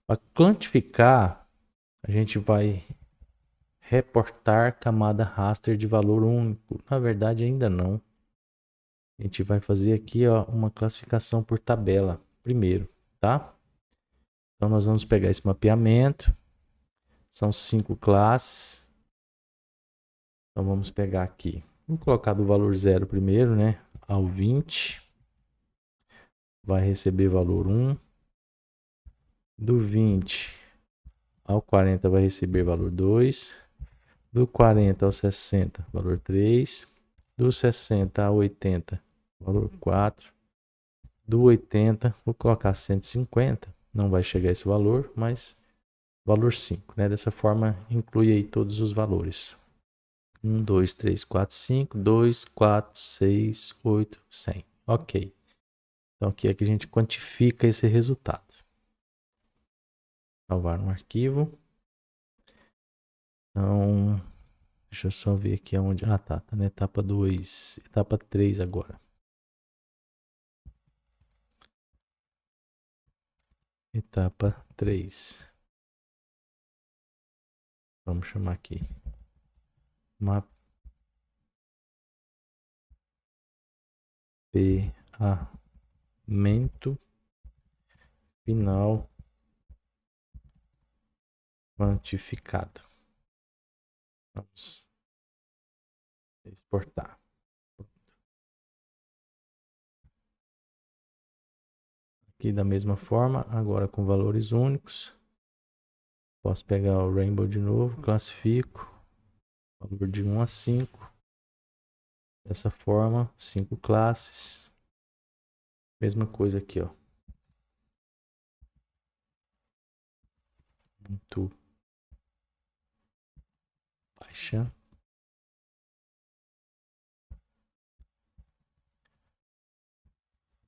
Para quantificar, a gente vai reportar camada raster de valor único. Na verdade, ainda não. A gente vai fazer aqui, ó, uma classificação por tabela primeiro, tá? Então nós vamos pegar esse mapeamento. São 5 classes. Então vamos pegar aqui. Vamos colocar do valor 0 primeiro, né? Ao 20. Vai receber valor 1. Do 20 ao 40 vai receber valor 2. Do 40 ao 60, valor 3. Do 60 ao 80, valor 4. Do 80, vou colocar 150. Não vai chegar a esse valor, mas valor 5, né? Dessa forma, inclui aí todos os valores. 1, 2, 3, 4, 5, 2, 4, 6, 8, 100. Ok. Então aqui é que a gente quantifica esse resultado. Salvar um arquivo. Então, deixa eu só ver aqui onde. Ah, tá na etapa 2. Etapa 3 agora. Etapa 3. Vamos chamar aqui. Mapeamento final quantificado. Vamos exportar. Aqui da mesma forma, agora com valores únicos. Posso pegar o Rainbow de novo, classifico. Valor de 1 a 5. Dessa forma, 5 classes. Mesma coisa aqui, ó. Muito baixa.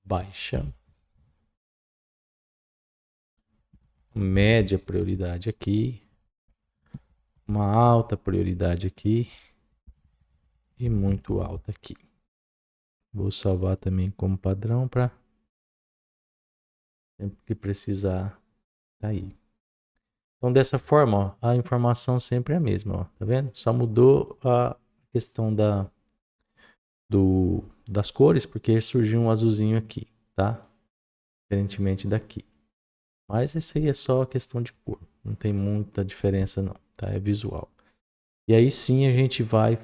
Baixa. Média prioridade aqui. Uma alta prioridade aqui. E muito alta aqui. Vou salvar também como padrão para sempre que precisar tá aí. Então dessa forma, ó, a informação sempre é a mesma, ó, tá vendo? Só mudou a questão das cores, porque surgiu um azulzinho aqui, tá? Diferentemente daqui. Mas esse aí é só questão de cor, não tem muita diferença não, tá? É visual. E aí sim a gente vai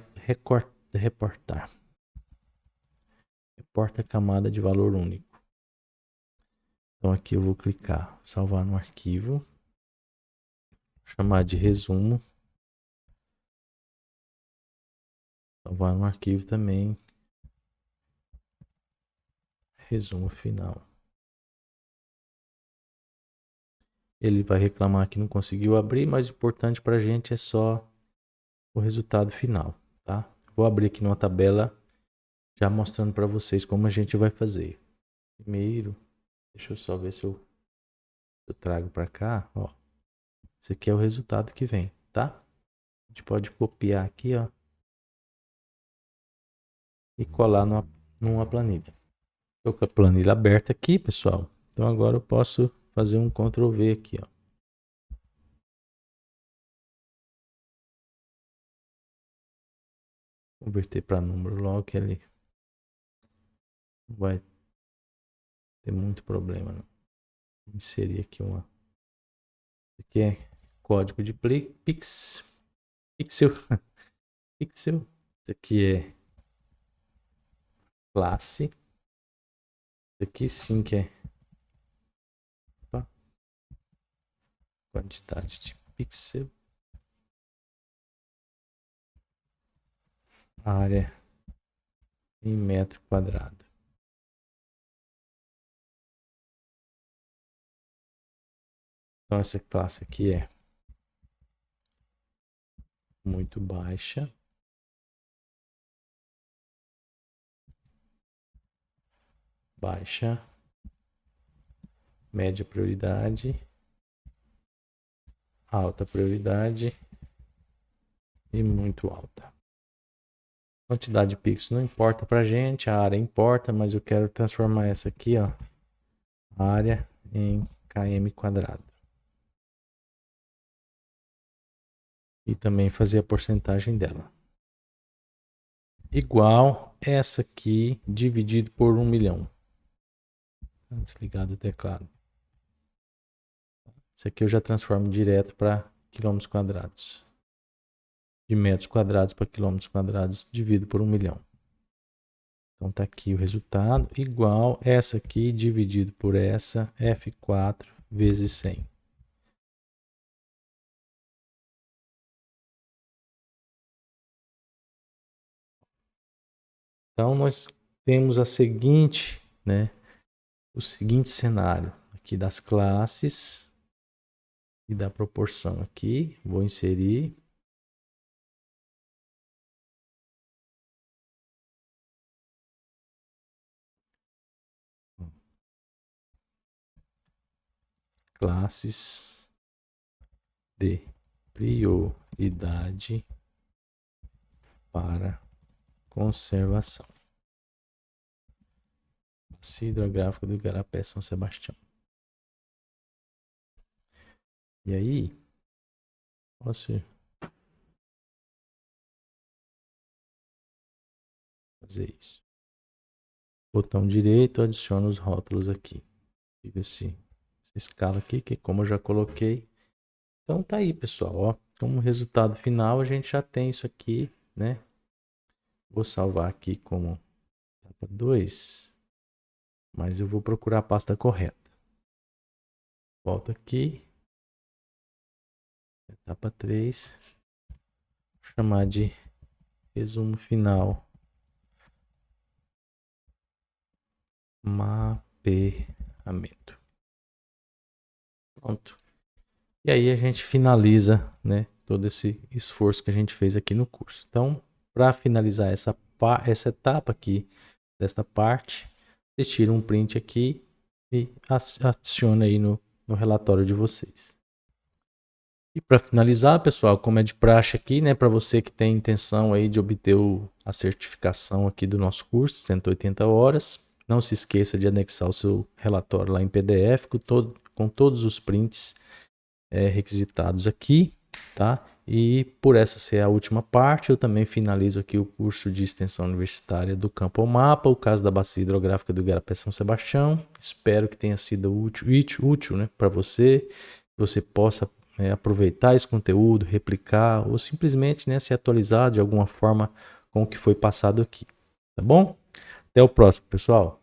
reportar. Reporta a camada de valor único. Então aqui eu vou clicar, salvar no arquivo, chamar de resumo, salvar no arquivo também, resumo final. Ele vai reclamar que não conseguiu abrir, mas o importante para a gente é só o resultado final, tá? Vou abrir aqui numa tabela já mostrando para vocês como a gente vai fazer. Primeiro, deixa eu só ver se eu trago para cá, ó. Esse aqui é o resultado que vem, tá? A gente pode copiar aqui, ó, e colar numa planilha. Estou com a planilha aberta aqui, pessoal. Então agora eu posso fazer um Ctrl V aqui, ó. Converter para número logo que ele não vai ter muito problema, não. Vou inserir aqui uma. Aqui é código de pixel. Pixel. Isso aqui é classe. Isso aqui sim que é, opa, quantidade de pixel. Área em metro quadrado. Então essa classe aqui é muito baixa. Baixa. Média prioridade. Alta prioridade. E muito alta. Quantidade de pixels não importa pra gente, a área importa, mas eu quero transformar essa aqui, ó, área em km quadrado. E também fazer a porcentagem dela. Igual essa aqui dividido por 1 milhão. Desligado o teclado. Isso aqui eu já transformo direto para quilômetros quadrados. De metros quadrados para quilômetros quadrados dividido por 1 milhão. Então tá aqui o resultado igual essa aqui dividido por essa F4 vezes 100. Então nós temos a seguinte, né, o seguinte cenário aqui das classes e da proporção aqui. Vou inserir. Classes de prioridade para conservação. Bacia hidrográfica do Igarapé São Sebastião. E aí, posso fazer isso. Botão direito, adiciono os rótulos aqui. Fica essa escala aqui, que como eu já coloquei. Então tá aí, pessoal, ó. como resultado final, a gente já tem isso aqui, né? Vou salvar aqui como etapa 2, mas eu vou procurar a pasta correta. Volto aqui, etapa 3, vou chamar de resumo final, mapeamento. Pronto. E aí a gente finaliza, né, todo esse esforço que a gente fez aqui no curso. Então, para finalizar essa etapa aqui, desta parte, vocês tiram um print aqui e adiciona aí no relatório de vocês. E para finalizar, pessoal, como é de praxe aqui, né, para você que tem intenção aí de obter a certificação aqui do nosso curso, 180 horas, não se esqueça de anexar o seu relatório lá em PDF com todos os prints requisitados aqui, tá? E por essa ser a última parte, eu também finalizo aqui o curso de extensão universitária do Campo ao Mapa, o caso da Bacia Hidrográfica do Igarapé São Sebastião. Espero que tenha sido útil, né, para você, que você possa aproveitar esse conteúdo, replicar ou simplesmente, né, se atualizar de alguma forma com o que foi passado aqui, tá bom? Até o próximo, pessoal.